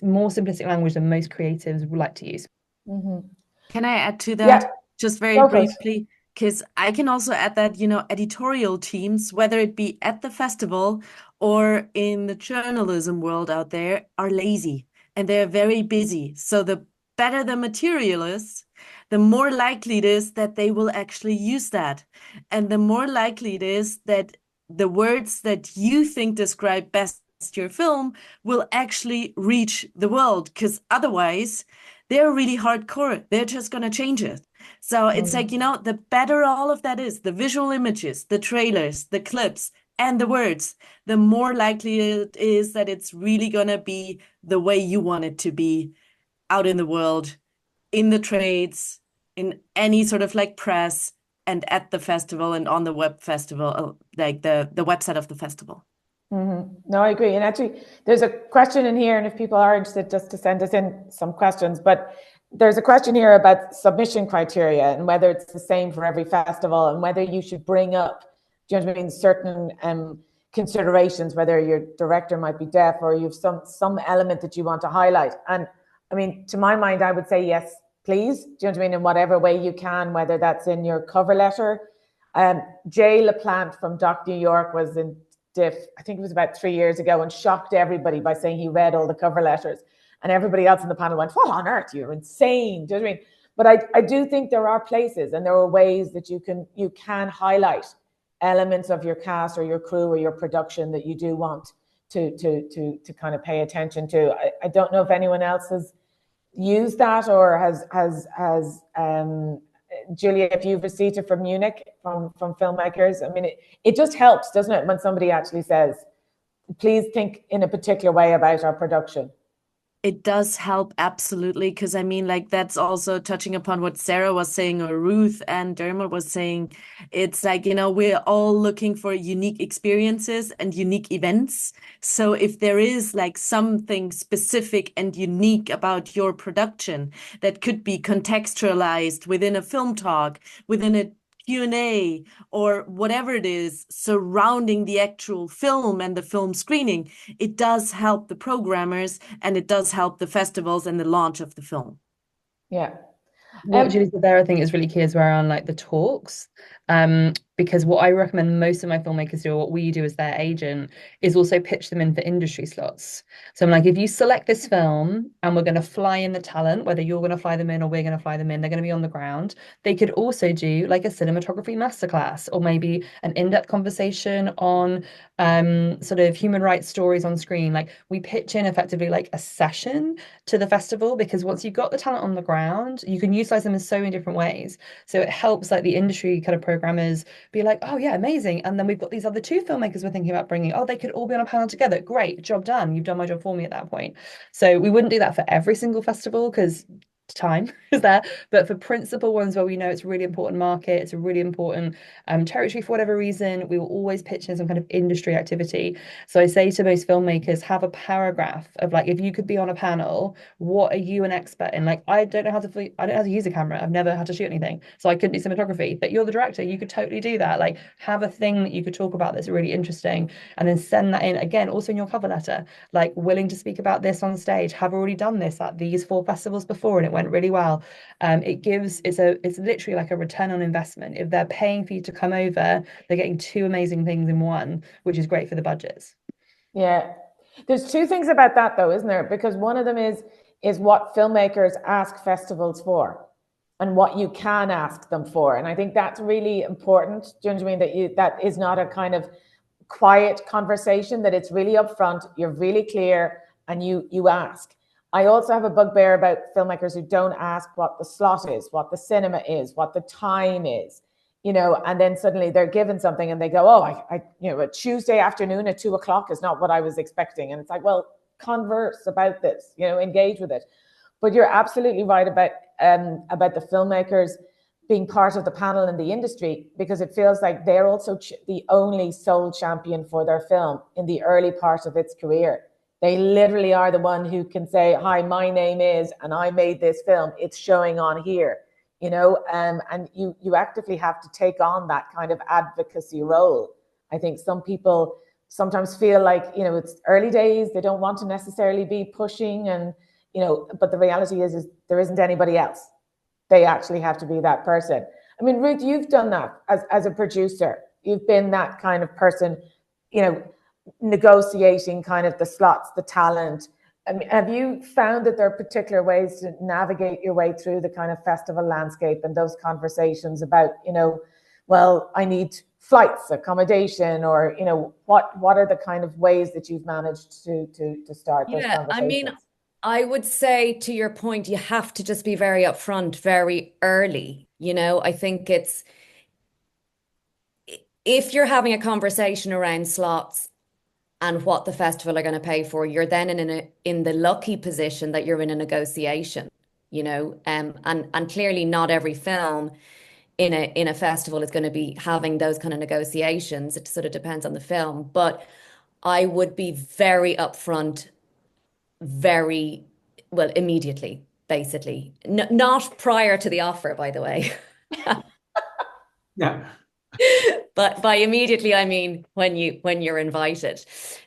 more simplistic language than most creatives would like to use. Can I add to that yeah, just very go for it. briefly? Because I can also add that, editorial teams, whether it be at the festival or in the journalism world out there, are lazy and they're very busy. So the better the material is, the more likely it is that they will actually use that. And the more likely it is that the words that you think describe best your film will actually reach the world. Because otherwise, they're really hardcore. They're just going to change it. So it's like, the better all of that is, the visual images, the trailers, the clips, and the words, the more likely it is that it's really going to be the way you want it to be out in the world, in the trades, in any sort of like press, and at the festival and on the web festival, like the website of the festival. No, I agree. And actually, there's a question in here, and if people are interested, just to send us in some questions. But there's a question here about submission criteria and whether it's the same for every festival, and whether you should bring up, do you know what I mean, certain considerations, whether your director might be deaf or you've some element that you want to highlight. And I mean, to my mind, I would say yes, please. Do you know what I mean? In whatever way you can, whether that's in your cover letter. Jay LaPlante from Doc New York was in DIFF, I think it was about 3 years ago, and shocked everybody by saying he read all the cover letters. And everybody else in the panel went, what on earth? You're insane. Do you know what I mean? But I do think there are places and there are ways that you can highlight elements of your cast or your crew or your production that you do want to kind of pay attention to. I don't know if anyone else has used that or has Julia, if you've received it from Munich, from filmmakers, I mean, it just helps, doesn't it, when somebody actually says, please think in a particular way about our production. It does help, absolutely, because I mean, like, that's also touching upon what Sarah was saying or Ruth and Dermot was saying. It's like, we're all looking for unique experiences and unique events. So if there is like something specific and unique about your production that could be contextualized within a film talk, within a Q&A, or whatever it is surrounding the actual film and the film screening, it does help the programmers and it does help the festivals and the launch of the film. Yeah. What Julie said there, I think, is really key as well around like the talks. Because what I recommend most of my filmmakers do, or what we do as their agent, is also pitch them in for industry slots. So I'm like, if you select this film and we're going to fly in the talent, whether you're going to fly them in or we're going to fly them in, they're going to be on the ground. They could also do like a cinematography masterclass or maybe an in-depth conversation on sort of human rights stories on screen. Like we pitch in effectively like a session to the festival, because once you've got the talent on the ground, you can utilize them in so many different ways. So it helps like the industry kind of programmers be like, oh yeah, amazing. And then we've got these other two filmmakers we're thinking about bringing. Oh, they could all be on a panel together. Great, job done. You've done my job for me at that point. So we wouldn't do that for every single festival because time is there, but for principal ones where we know it's a really important market, it's a really important territory for whatever reason, we will always pitch in some kind of industry activity. So I say to most filmmakers, have a paragraph of like, if you could be on a panel, what are you an expert in? Like, I don't know how to use a camera. I've never had to shoot anything, so I couldn't do cinematography, but you're the director, you could totally do that. Like, have a thing that you could talk about that's really interesting, and then send that in again, also in your cover letter, like willing to speak about this on stage, have already done this at these 4 festivals before and it went really well. It's literally like a return on investment. If they're paying for you to come over, they're getting 2 amazing things in one, which is great for the budgets. Yeah, there's 2 things about that though, isn't there? Because one of them is what filmmakers ask festivals for and what you can ask them for, and I think that's really important. Do you know what I mean? That is not a kind of quiet conversation, that it's really upfront, you're really clear, and you ask. I also have a bugbear about filmmakers who don't ask what the slot is, what the cinema is, what the time is, and then suddenly they're given something and they go, oh, I a Tuesday afternoon at 2:00 is not what I was expecting. And it's like, well, converse about this, engage with it. But you're absolutely right about the filmmakers being part of the panel in the industry, because it feels like they're also the only sole champion for their film in the early part of its career. They literally are the one who can say, hi, my name is, and I made this film, it's showing on here, and you actively have to take on that kind of advocacy role. I think some people sometimes feel like, it's early days, they don't want to necessarily be pushing, and, but the reality is there isn't anybody else. They actually have to be that person. I mean, Ruth, you've done that as a producer. You've been that kind of person, negotiating kind of the slots, the talent. I mean, have you found that there are particular ways to navigate your way through the kind of festival landscape and those conversations about, well, I need flights, accommodation, or, what are the kind of ways that you've managed to start those conversations? I mean, I would say, to your point, you have to just be very upfront, very early. I think if you're having a conversation around slots and what the festival are going to pay for, you're then in the lucky position that you're in a negotiation, and clearly not every film in a festival is going to be having those kind of negotiations. It sort of depends on the film, but I would be very upfront, very well, immediately, basically. Not prior to the offer, by the way. Yeah. But by immediately, I mean when you're invited.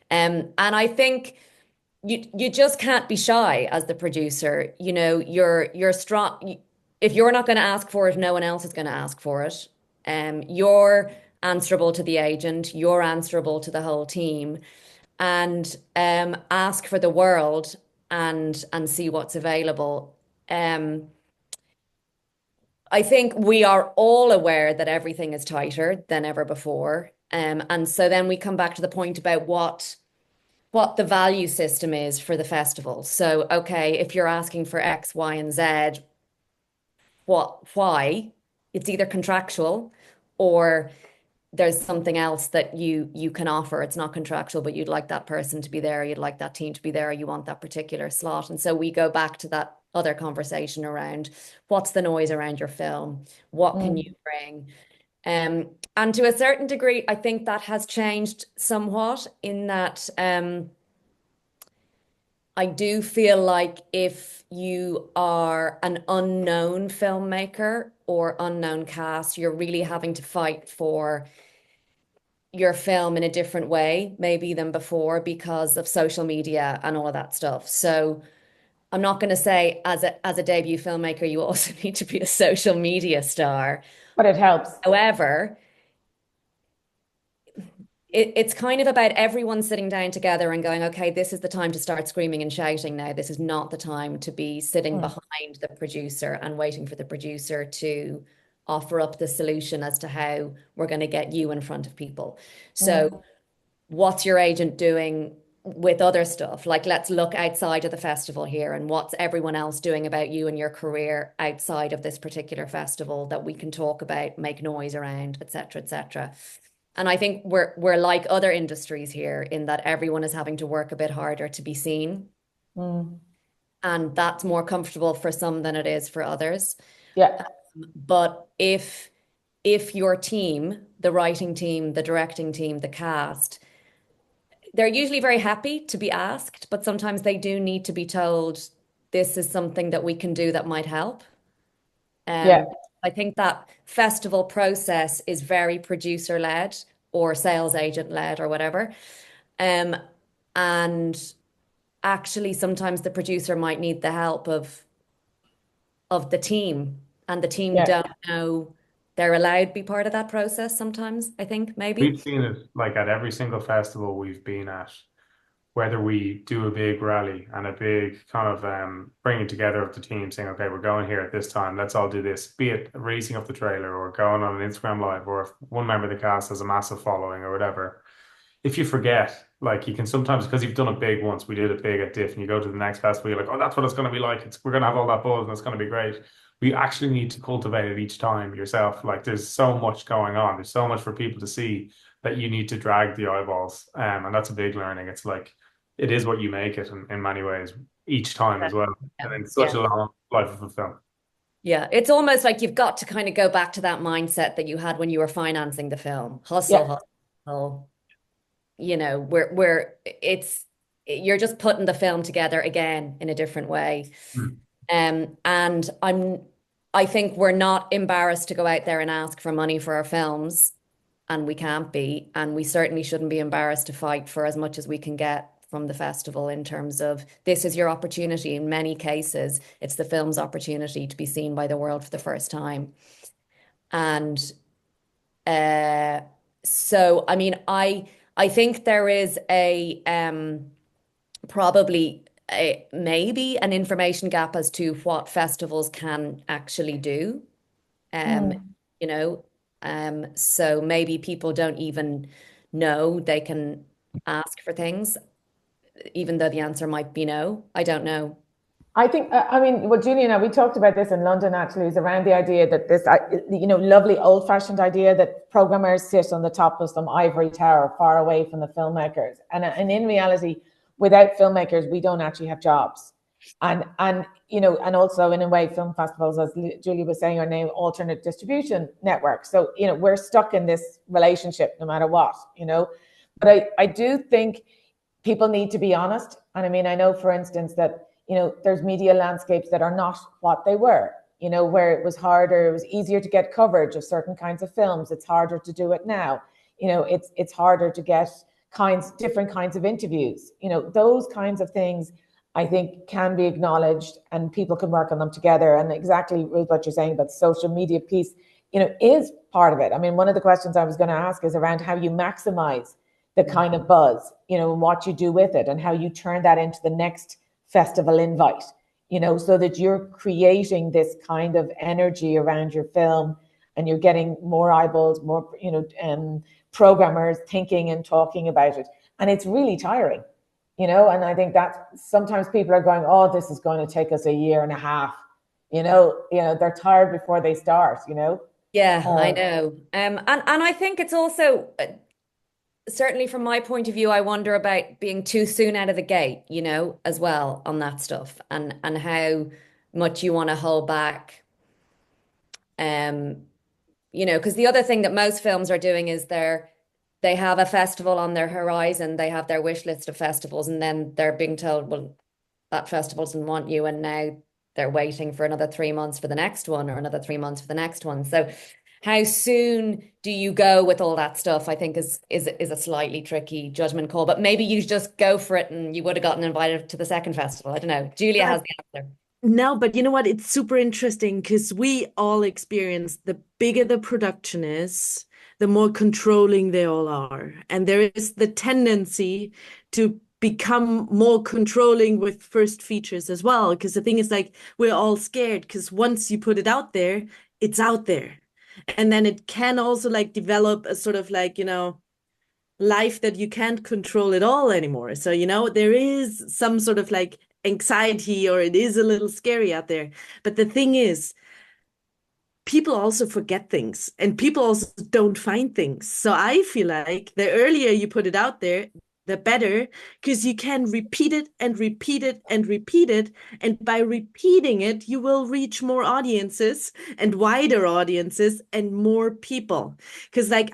And I think you just can't be shy as the producer. You're strong. If you're not going to ask for it, no one else is going to ask for it. You're answerable to the agent. You're answerable to the whole team. And ask for the world and see what's available. I think we are all aware that everything is tighter than ever before. And so then we come back to the point about what the value system is for the festival. So, okay, if you're asking for X, Y, and Z, why? It's either contractual or there's something else that you can offer. It's not contractual, but you'd like that person to be there, you'd like that team to be there, you want that particular slot. And so we go back to that other conversation around what's the noise around your film, what can you bring, and to a certain degree I think that has changed somewhat, in that I do feel like if you are an unknown filmmaker or unknown cast, you're really having to fight for your film in a different way maybe than before because of social media and all of that stuff. So I'm not going to say as a debut filmmaker, you also need to be a social media star. But it helps. However, it's kind of about everyone sitting down together and going, okay, this is the time to start screaming and shouting now. This is not the time to be sitting behind the producer and waiting for the producer to offer up the solution as to how we're going to get you in front of people. So what's your agent doing? with other stuff. Like, let's look outside of the festival here, and what's everyone else doing about you and your career outside of this particular festival that we can talk about, make noise around, etc., etc. And I think we're like other industries here in that everyone is having to work a bit harder to be seen. And that's more comfortable for some than it is for others. Yeah. But if your team, the writing team, the directing team, the cast, they're usually very happy to be asked, but sometimes they do need to be told, this is something that we can do that might help. Yeah. I think that festival process is very producer-led or sales agent-led or whatever. And actually, sometimes the producer might need the help of the team, and the team Yeah. don't know they're allowed to be part of that process sometimes, I think, maybe. We've seen it like at every single festival we've been at, whether we do a big rally and a big kind of bringing together of the team saying, okay, we're going here at this time, let's all do this, be it releasing of the trailer or going on an Instagram live, or if one member of the cast has a massive following or whatever. If you forget, like you can sometimes, because you've done it big once, we did it big at DIFF, and you go to the next festival, you're like, oh, that's what it's going to be like. We're going to have all that buzz and it's going to be great. We actually need to cultivate it each time yourself. Like there's so much going on. There's so much for people to see that you need to drag the eyeballs. And that's a big learning. It's like, it is what you make it in many ways each time as well. And it's such a long life of a film. Yeah, it's almost like you've got to kind of go back to that mindset that you had when you were financing the film. Hustle, hustle. You know, where you're just putting the film together again in a different way. And I think we're not embarrassed to go out there and ask for money for our films, and we can't be, and we certainly shouldn't be embarrassed to fight for as much as we can get from the festival in terms of, this is your opportunity. In many cases, it's the film's opportunity to be seen by the world for the first time. And so, I mean, I think there is probably maybe an information gap as to what festivals can actually do. You know, so maybe people don't even know they can ask for things, even though the answer might be no. I don't know. I think, I mean, well, Julia and I, we talked about this in London actually, is around the idea that this, you know, lovely old fashioned idea that programmers sit on the top of some ivory tower far away from the filmmakers. And in reality, without filmmakers, we don't actually have jobs. And you know, and also in a way, film festivals, as Julia was saying, are now alternate distribution networks. So, you know, we're stuck in this relationship no matter what, you know. But I do think people need to be honest. And I mean, I know, for instance, that, you know, there's media landscapes that are not what they were, you know, where it was harder, it was easier to get coverage of certain kinds of films. It's harder to do it now. You know, it's harder to get different kinds of interviews. You know, those kinds of things I think can be acknowledged, and people can work on them together. And exactly, Ruth, what you're saying about the social media piece, you know, is part of it. I mean, one of the questions I was going to ask is around how you maximize the kind of buzz, you know, and what you do with it, and how you turn that into the next festival invite, you know, so that you're creating this kind of energy around your film, and you're getting more eyeballs, more, you know, programmers thinking and talking about it. And it's really tiring, you know, and I think that sometimes people are going, oh, this is going to take us a year and a half, you know, they're tired before they start, you know. Yeah, I know. And I think it's also, certainly from my point of view, I wonder about being too soon out of the gate, you know, as well on that stuff, and how much you want to hold back. You know, because the other thing that most films are doing is they have a festival on their horizon, they have their wish list of festivals, and then they're being told, well, that festival doesn't want you, and now they're waiting for another 3 months for the next one, or another 3 months for the next one. So how soon do you go with all that stuff, I think is a slightly tricky judgment call. But maybe you just go for it and you would have gotten invited to the second festival. I don't know. Julia has the answer. No, but you know what? It's super interesting because we all experience, the bigger the production is, the more controlling they all are. And there is the tendency to become more controlling with first features as well. Because the thing is, like, we're all scared because once you put it out there, it's out there. And then it can also like develop a sort of like, you know, life that you can't control at all anymore. So, you know, there is some sort of like anxiety, or it is a little scary out there. But the thing is, people also forget things, and people also don't find things. So I feel like the earlier you put it out there, the better, because you can repeat it and repeat it and repeat it. And by repeating it, you will reach more audiences and wider audiences and more people. Because like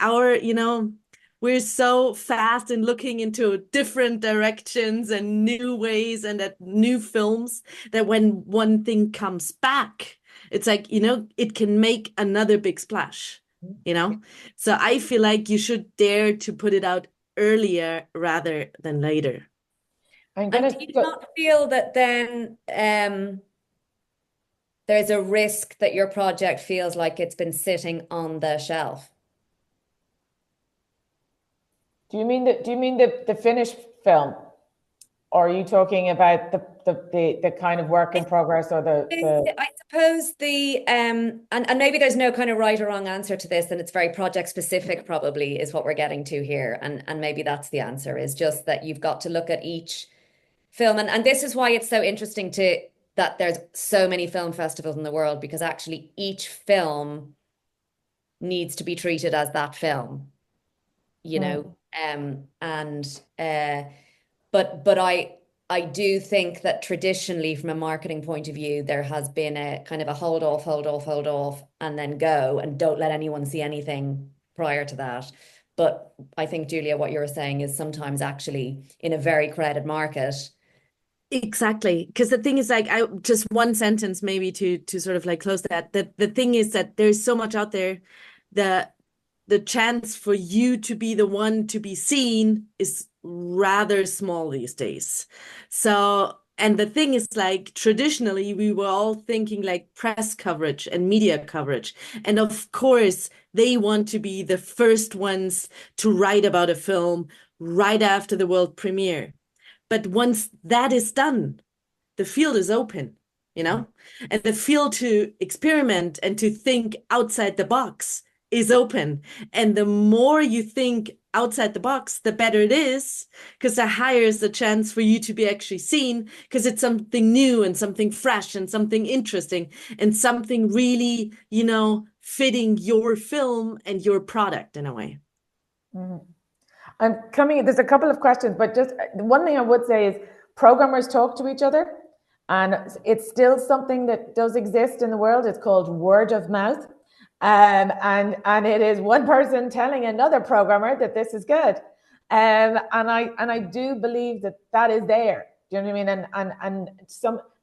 we're so fast in looking into different directions and new ways and at new films, that when one thing comes back, it's like, it can make another big splash, So I feel like you should dare to put it out earlier rather than later. And do you not feel that then there's a risk that your project feels like it's been sitting on the shelf? Do you mean the finished film, or are you talking about the kind of work in progress, or I suppose and maybe there's no kind of right or wrong answer to this, and it's very project specific, probably, is what we're getting to here, and maybe that's the answer, is just that you've got to look at each film, and this is why it's so interesting that there's so many film festivals in the world, because actually each film needs to be treated as that film, but I do think that traditionally, from a marketing point of view, there has been a kind of a hold off, and then go, and don't let anyone see anything prior to that. But I think, Julia, what you're saying is sometimes actually in a very crowded market. Exactly. Because the thing is, like, I just one sentence maybe to sort of like close that. The thing is that there's so much out there. The chance for you to be the one to be seen is rather small these days. So, and the thing is, like, traditionally we were all thinking like press coverage and media coverage. And of course, they want to be the first ones to write about a film right after the world premiere. But once that is done, the field is open, and the field to experiment and to think outside the box is open. And the more you think outside the box, the better it is, because the higher is the chance for you to be actually seen, because it's something new and something fresh and something interesting and something really, fitting your film and your product in a way. Mm-hmm. There's a couple of questions, but just one thing I would say is programmers talk to each other, and it's still something that does exist in the world. It's called word of mouth. And it is one person telling another programmer that this is good. And I do believe that is there. Do you know what I mean?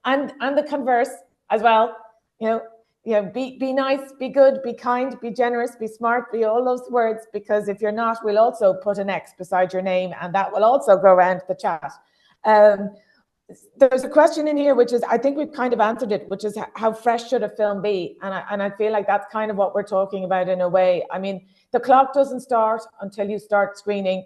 And the converse as well. Be nice, be good, be kind, be generous, be smart, be all those words, because if you're not, we'll also put an X beside your name, and that will also go around the chat. There's a question in here, which is, I think we've kind of answered it, which is how fresh should a film be? And I feel like that's kind of what we're talking about in a way. I mean, the clock doesn't start until you start screening,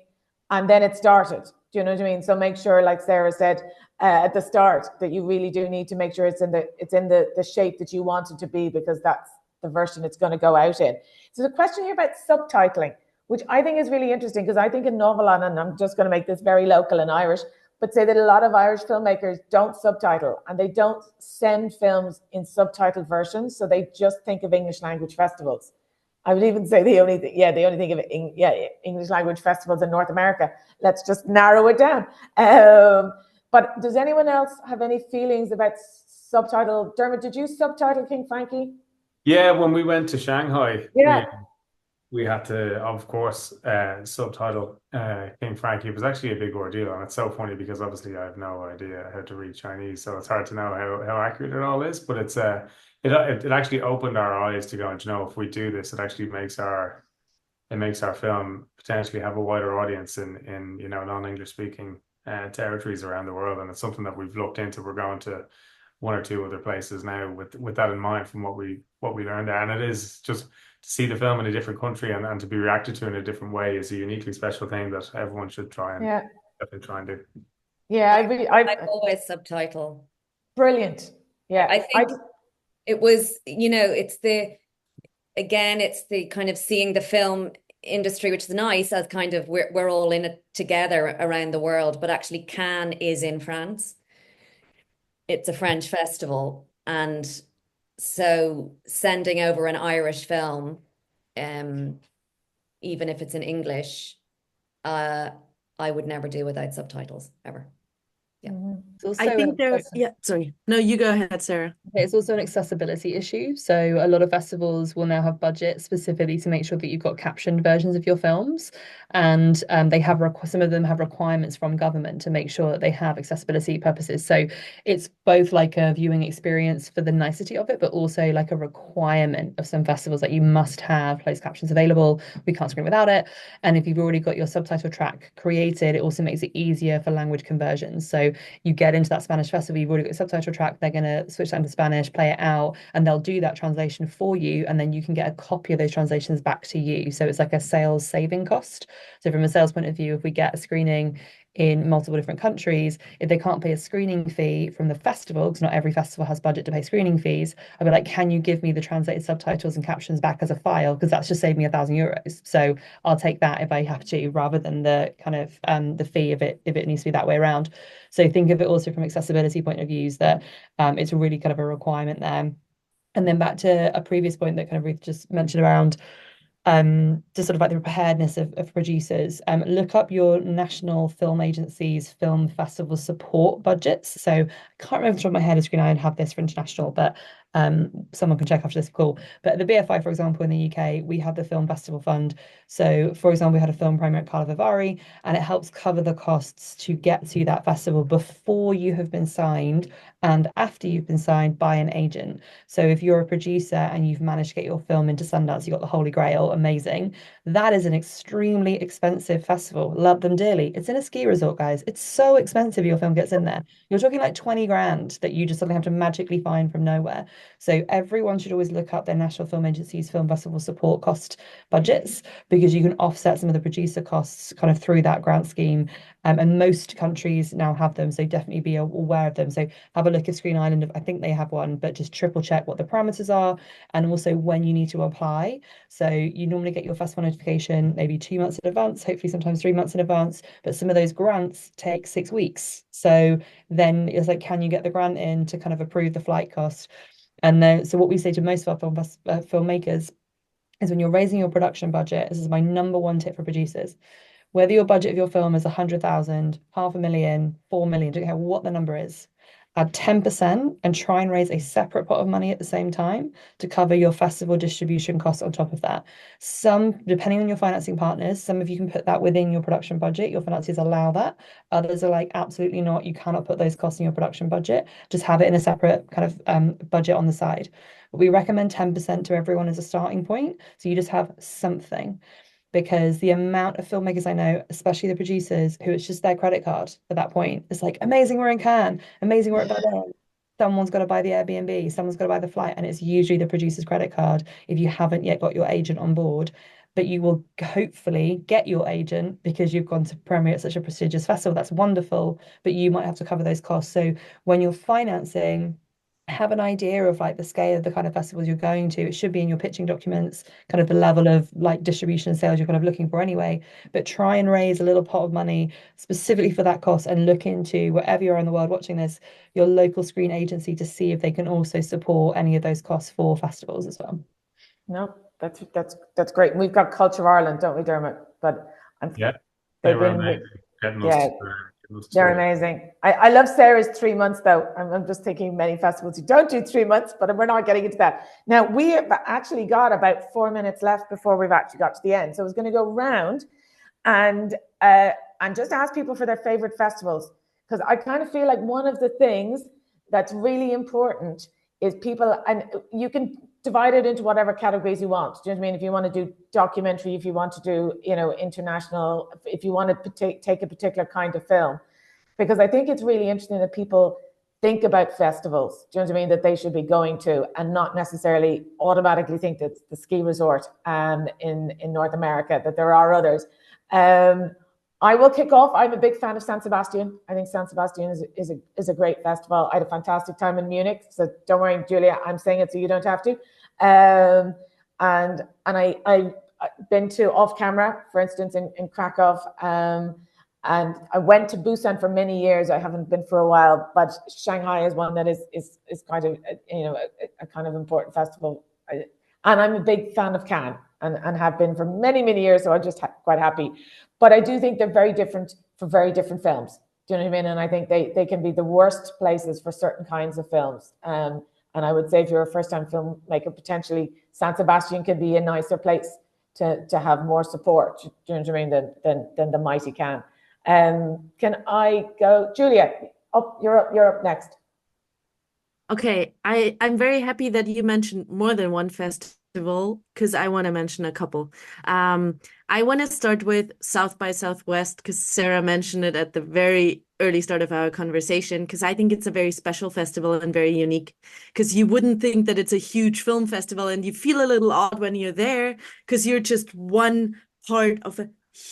and then it started. Do you know what I mean? So make sure, like Sarah said at the start, that you really do need to make sure it's in the shape that you want it to be, because that's the version it's going to go out in. So the question here about subtitling, which I think is really interesting, because I think in Novelon, and I'm just going to make this very local and Irish, but say that a lot of Irish filmmakers don't subtitle, and they don't send films in subtitled versions. So they just think of English language festivals. I would even say they only think of English language festivals in North America. Let's just narrow it down. But does anyone else have any feelings about subtitle? Dermot, did you subtitle King Frankie? Yeah, when we went to Shanghai, yeah. We had to, of course, subtitle King Frankie. It was actually a big ordeal, and it's so funny because obviously I have no idea how to read Chinese, so it's hard to know how accurate it all is. But it's it actually opened our eyes to go, and if we do this, it actually makes our film potentially have a wider audience in non-English speaking territories around the world, and it's something that we've looked into. We're going to one or two other places now with that in mind from what we learned there, and it is just to see the film in a different country and to be reacted to in a different way is a uniquely special thing that everyone should try and definitely try and do. Yeah, I always subtitle. Brilliant. Yeah, I think it was, it's the kind of seeing the film industry, which is nice, as kind of we're all in it together around the world. But actually, Cannes is in France. It's a French festival, and so sending over an Irish film, even if it's in English, I would never do without subtitles ever. Yeah. It's also I think sorry. No, you go ahead, Sarah. It's also an accessibility issue. So a lot of festivals will now have budget specifically to make sure that you've got captioned versions of your films, and they have some of them have requirements from government to make sure that they have accessibility purposes. So it's both like a viewing experience for the nicety of it, but also like a requirement of some festivals that you must have closed captions available. We can't screen without it. And if you've already got your subtitle track created, it also makes it easier for language conversions. So you get into that Spanish festival, you've already got a subtitle track, they're going to switch that into Spanish, play it out, and they'll do that translation for you, and then you can get a copy of those translations back to you. So it's like a sales saving cost. So from a sales point of view, if we get a screening in multiple different countries, if they can't pay a screening fee from the festival, because not every festival has budget to pay screening fees, I'd be like, can you give me the translated subtitles and captions back as a file? Because that's just saved me €1,000. So I'll take that if I have to, rather than the kind of the fee if it needs to be that way around. So think of it also from accessibility point of views, that it's really kind of a requirement there. And then back to a previous point that kind of Ruth just mentioned around just sort of like the preparedness of producers. Look up your national film agency's film festival support budgets. So I can't remember off the top of my head, as Gráinne have this for international, but someone can check after this call. But the BFI, for example, in the UK, we have the Film Festival Fund. So, for example, we had a film premiere at Carlo Vivari, and it helps cover the costs to get to that festival before you have been signed and after you've been signed by an agent. So if you're a producer and you've managed to get your film into Sundance, you got the Holy Grail, amazing. That is an extremely expensive festival. Love them dearly. It's in a ski resort, guys. It's so expensive your film gets in there. You're talking like 20 grand that you just suddenly have to magically find from nowhere. So everyone should always look up their national film agency's film festival support cost budgets, because you can offset some of the producer costs kind of through that grant scheme. And most countries now have them, so definitely be aware of them. So have a look at Screen Island. I think they have one, but just triple check what the parameters are and also when you need to apply. So you normally get your festival notification maybe 2 months in advance, hopefully sometimes 3 months in advance, but some of those grants take 6 weeks. So then it's like, can you get the grant in to kind of approve the flight cost? And then, so what we say to most of our filmmakers is, when you're raising your production budget, this is my number one tip for producers, whether your budget of your film is 100,000, 500,000, 4 million, don't care what the number is, add 10% and try and raise a separate pot of money at the same time to cover your festival distribution costs on top of that. Some, depending on your financing partners, some of you can put that within your production budget. Your financiers allow that. Others are like, absolutely not. You cannot put those costs in your production budget. Just have it in a separate kind of budget on the side. But we recommend 10% to everyone as a starting point. So you just have something. Because the amount of filmmakers I know, especially the producers, who it's just their credit card at that point. It's like, amazing, we're in Cannes, amazing, we're at Berlin. Someone's got to buy the Airbnb, someone's got to buy the flight, and it's usually the producer's credit card if you haven't yet got your agent on board. But you will hopefully get your agent because you've gone to premiere at such a prestigious festival. That's wonderful, but you might have to cover those costs. So when you're financing, have an idea of like the scale of the kind of festivals you're going to. It should be in your pitching documents, kind of the level of like distribution and sales you're kind of looking for anyway. But try and raise a little pot of money specifically for that cost, and look into, wherever you are in the world watching this, your local screen agency to see if they can also support any of those costs for festivals as well. No, that's great. We've got Culture Ireland, don't we, Dermot? But they've been they're amazing. I love Sarah's 3 months though. I'm just thinking many festivals you don't do 3 months, but we're not getting into that. Now, we have actually got about 4 minutes left before we've actually got to the end. So I was going to go round and just ask people for their favorite festivals, because I kind of feel like one of the things that's really important is people, and you can divide it into whatever categories you want. Do you know what I mean? If you want to do documentary, if you want to do, international, if you want to take a particular kind of film, because I think it's really interesting that people think about festivals, do you know what I mean, that they should be going to, and not necessarily automatically think that the ski resort in North America, that there are others. I will kick off. I'm a big fan of San Sebastian. I think San Sebastian is a great festival. I had a fantastic time in Munich, so don't worry, Julia, I'm saying it so you don't have to. And I been to off camera, for instance, in Krakow. And I went to Busan for many years. I haven't been for a while, but Shanghai is one that is kind of, a kind of important festival. And I'm a big fan of Cannes and have been for many, many years. So I'm just quite happy. But I do think they're very different for very different films. Do you know what I mean? And I think they can be the worst places for certain kinds of films. And I would say if you're a first-time filmmaker, potentially San Sebastian could be a nicer place to have more support. Do you know what I mean? Than the mighty Cannes. Can I go, Julia? You're up next. Okay, I'm very happy that you mentioned more than one festival because I want to mention a couple. I want to start with South by Southwest because Sarah mentioned it at the very early start of our conversation because I think it's a very special festival and very unique because you wouldn't think that it's a huge film festival and you feel a little odd when you're there because you're just one part of a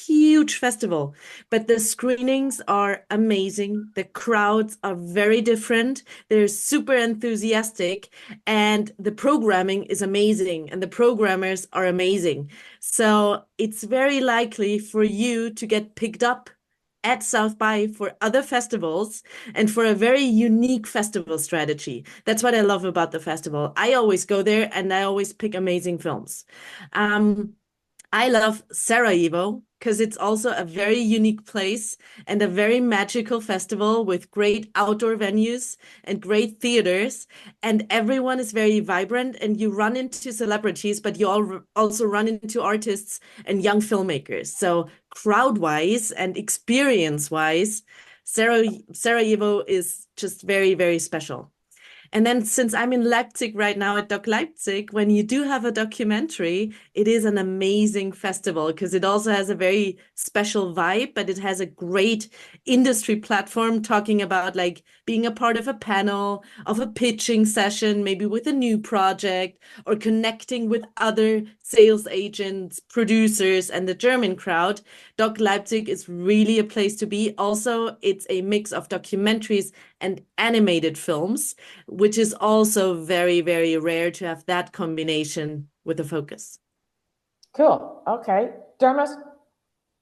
huge festival, but the screenings are amazing. The crowds are very different. They're super enthusiastic and the programming is amazing and the programmers are amazing. So it's very likely for you to get picked up at South by for other festivals and for a very unique festival strategy. That's what I love about the festival. I always go there and I always pick amazing films. I love Sarajevo because it's also a very unique place and a very magical festival with great outdoor venues and great theaters. And everyone is very vibrant and you run into celebrities, but you also run into artists and young filmmakers. So crowd-wise and experience-wise, Sarajevo is just very, very special. And then since I'm in Leipzig right now at Doc Leipzig, when you do have a documentary, it is an amazing festival because it also has a very special vibe, but it has a great industry platform talking about like being a part of a panel, of a pitching session, maybe with a new project or connecting with other sales agents, producers, and the German crowd. Doc Leipzig is really a place to be. Also, it's a mix of documentaries and animated films, which is also very, very rare to have that combination with a focus. Cool. Okay. Dermot?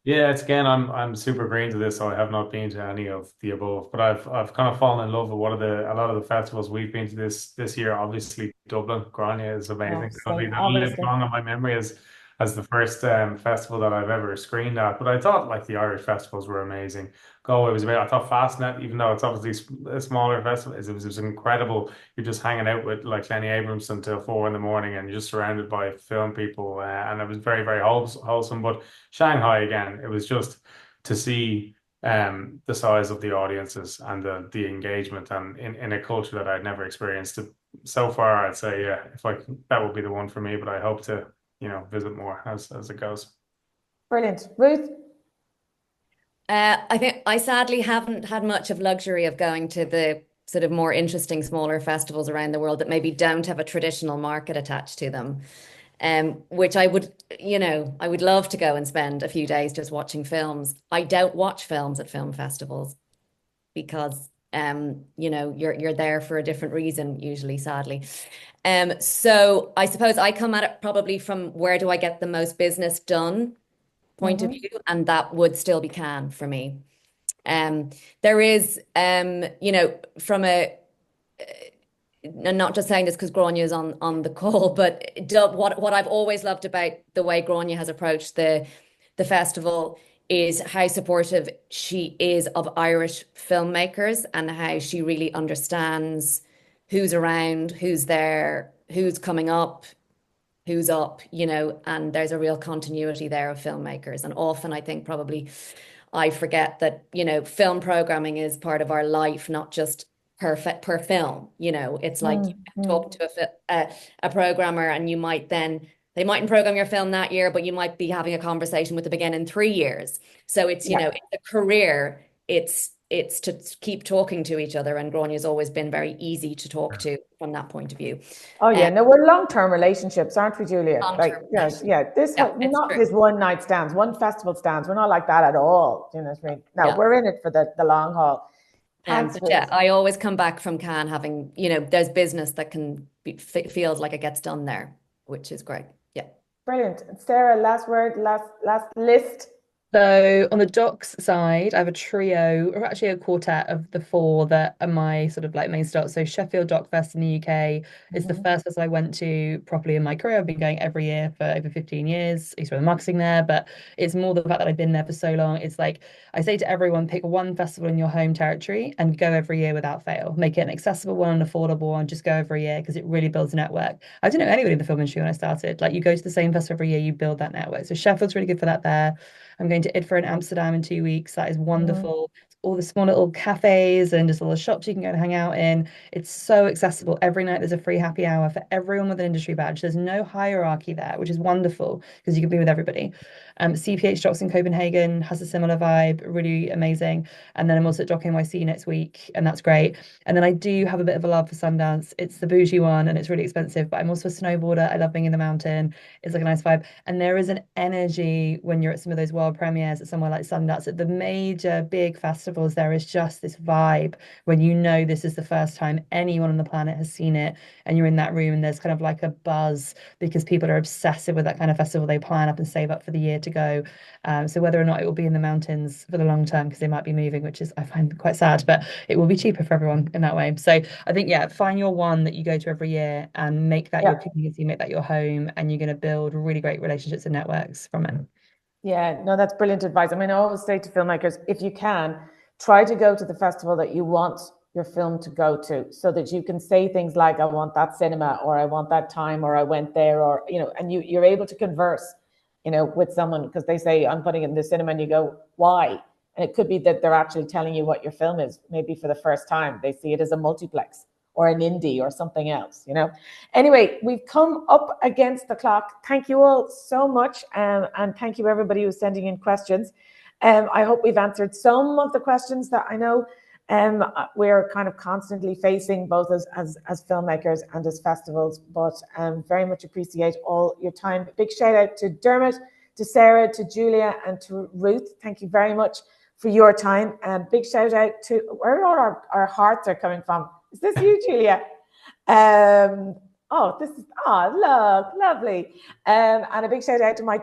Yeah, it's again, I'm super green to this, so I have not been to any of the above, but I've kind of fallen in love with a lot of the festivals we've been to this year. Obviously, Dublin, Gráinne is amazing. That'll live long in my memory as the first festival that I've ever screened at. But I thought like the Irish festivals were amazing. Galway was amazing. I thought Fastnet, even though it's obviously a smaller festival, it was incredible. You're just hanging out with like Lenny Abramson until 4 in the morning, and you're just surrounded by film people, and it was very, very wholesome. But Shanghai again, it was just to see the size of the audiences and the engagement, and in a culture that I'd never experienced. So far, I'd say that would be the one for me. But I hope to visit more as it goes. Brilliant. Ruth? I think I sadly haven't had much of luxury of going to the sort of more interesting, smaller festivals around the world that maybe don't have a traditional market attached to them. Which I would love to go and spend a few days just watching films. I don't watch films at film festivals because you're there for a different reason usually, sadly. So I suppose I come at it probably from where do I get the most business done point of view, and that would still be Cannes for me. There is, from a and not just saying this because Gráinne is on the call, but what I've always loved about the way Gráinne has approached the festival is how supportive she is of Irish filmmakers and how she really understands who's around, who's there, who's coming up, who's up, and there's a real continuity there of filmmakers. And often I think probably I forget that, film programming is part of our life, not just per film. It's like you talk to a programmer and they mightn't program your film that year, but you might be having a conversation with them again in 3 years. So it's, it's a career. It's to keep talking to each other, and Gráinne has always been very easy to talk to from that point of view. Oh yeah, no, we're long-term relationships, aren't we, Julia? This one night stands, one festival stands. We're not like that at all. Do you know what I mean? No, we're in it for the long haul. I always come back from Cannes having, there's business that can feels like it gets done there, which is great. Yeah. Brilliant. Sarah, last word, last list. So on the docs side, I have a trio, or actually a quartet of the four that are my sort of like main stops. So Sheffield Doc Fest in the UK is the first festival I went to properly in my career. I've been going every year for over 15 years. I used to run the marketing there, but it's more the fact that I've been there for so long. It's like I say to everyone, pick one festival in your home territory and go every year without fail. Make it an accessible one, an affordable one, just go every year because it really builds a network. I didn't know anybody in the film industry when I started. Like you go to the same festival every year, you build that network. So Sheffield's really good for that there. I'm going to IDFA in Amsterdam in 2 weeks. That is wonderful. All the small little cafes and just all the shops you can go and hang out in. It's so accessible. Every night there's a free happy hour for everyone with an industry badge. There's no hierarchy there, which is wonderful because you can be with everybody. CPH Docs in Copenhagen has a similar vibe, really amazing. And then I'm also at Doc NYC next week, and that's great. And then I do have a bit of a love for Sundance. It's the bougie one and it's really expensive, but I'm also a snowboarder. I love being in the mountain. It's like a nice vibe. And there is an energy when you're at some of those world premieres at somewhere like Sundance, at the major big festivals, there is just this vibe when you know this is the first time anyone on the planet has seen it, and you're in that room and there's kind of like a buzz because people are obsessive with that kind of festival. They plan up and save up for the year to go. So whether or not it will be in the mountains for the long term, because they might be moving, which is I find quite sad, but it will be cheaper for everyone in that way. So I think, yeah, find your one that you go to every year and make that your community, make that your home, and you're going to build really great relationships and networks from it. Yeah, no, that's brilliant advice. I mean, I always say to filmmakers, if you can, try to go to the festival that you want your film to go to, so that you can say things like, I want that cinema, or I want that time, or I went there, or, you know, and you're able to converse, you know, with someone, because they say, I'm putting it in the cinema, and you go, why? And it could be that they're actually telling you what your film is, maybe for the first time. They see it as a multiplex or an indie or something else, you know. Anyway, we've come up against the clock. Thank you all so much, and thank you everybody who's sending in questions. I hope we've answered some of the questions that I know we're kind of constantly facing, both as filmmakers and as festivals, but very much appreciate all your time. Big shout out to Dermot, to Sarah, to Julia, and to Ruth. Thank you very much for your time. Big shout out to where all our hearts are coming from. Is this you, Julia? Oh, this is lovely. And a big shout out to my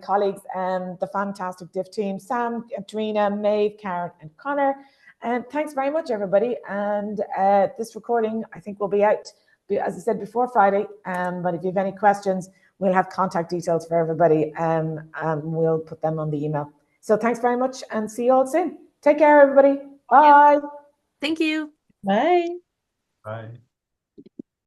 colleagues, the fantastic DIFF team, Sam, Gráinne, Maeve, Karen, and Connor. And thanks very much, everybody. And this recording, I think, will be out, as I said, before Friday. But if you have any questions, we'll have contact details for everybody, and we'll put them on the email. So thanks very much, and see you all soon. Take care, everybody. Bye. Thank you. Bye. Bye.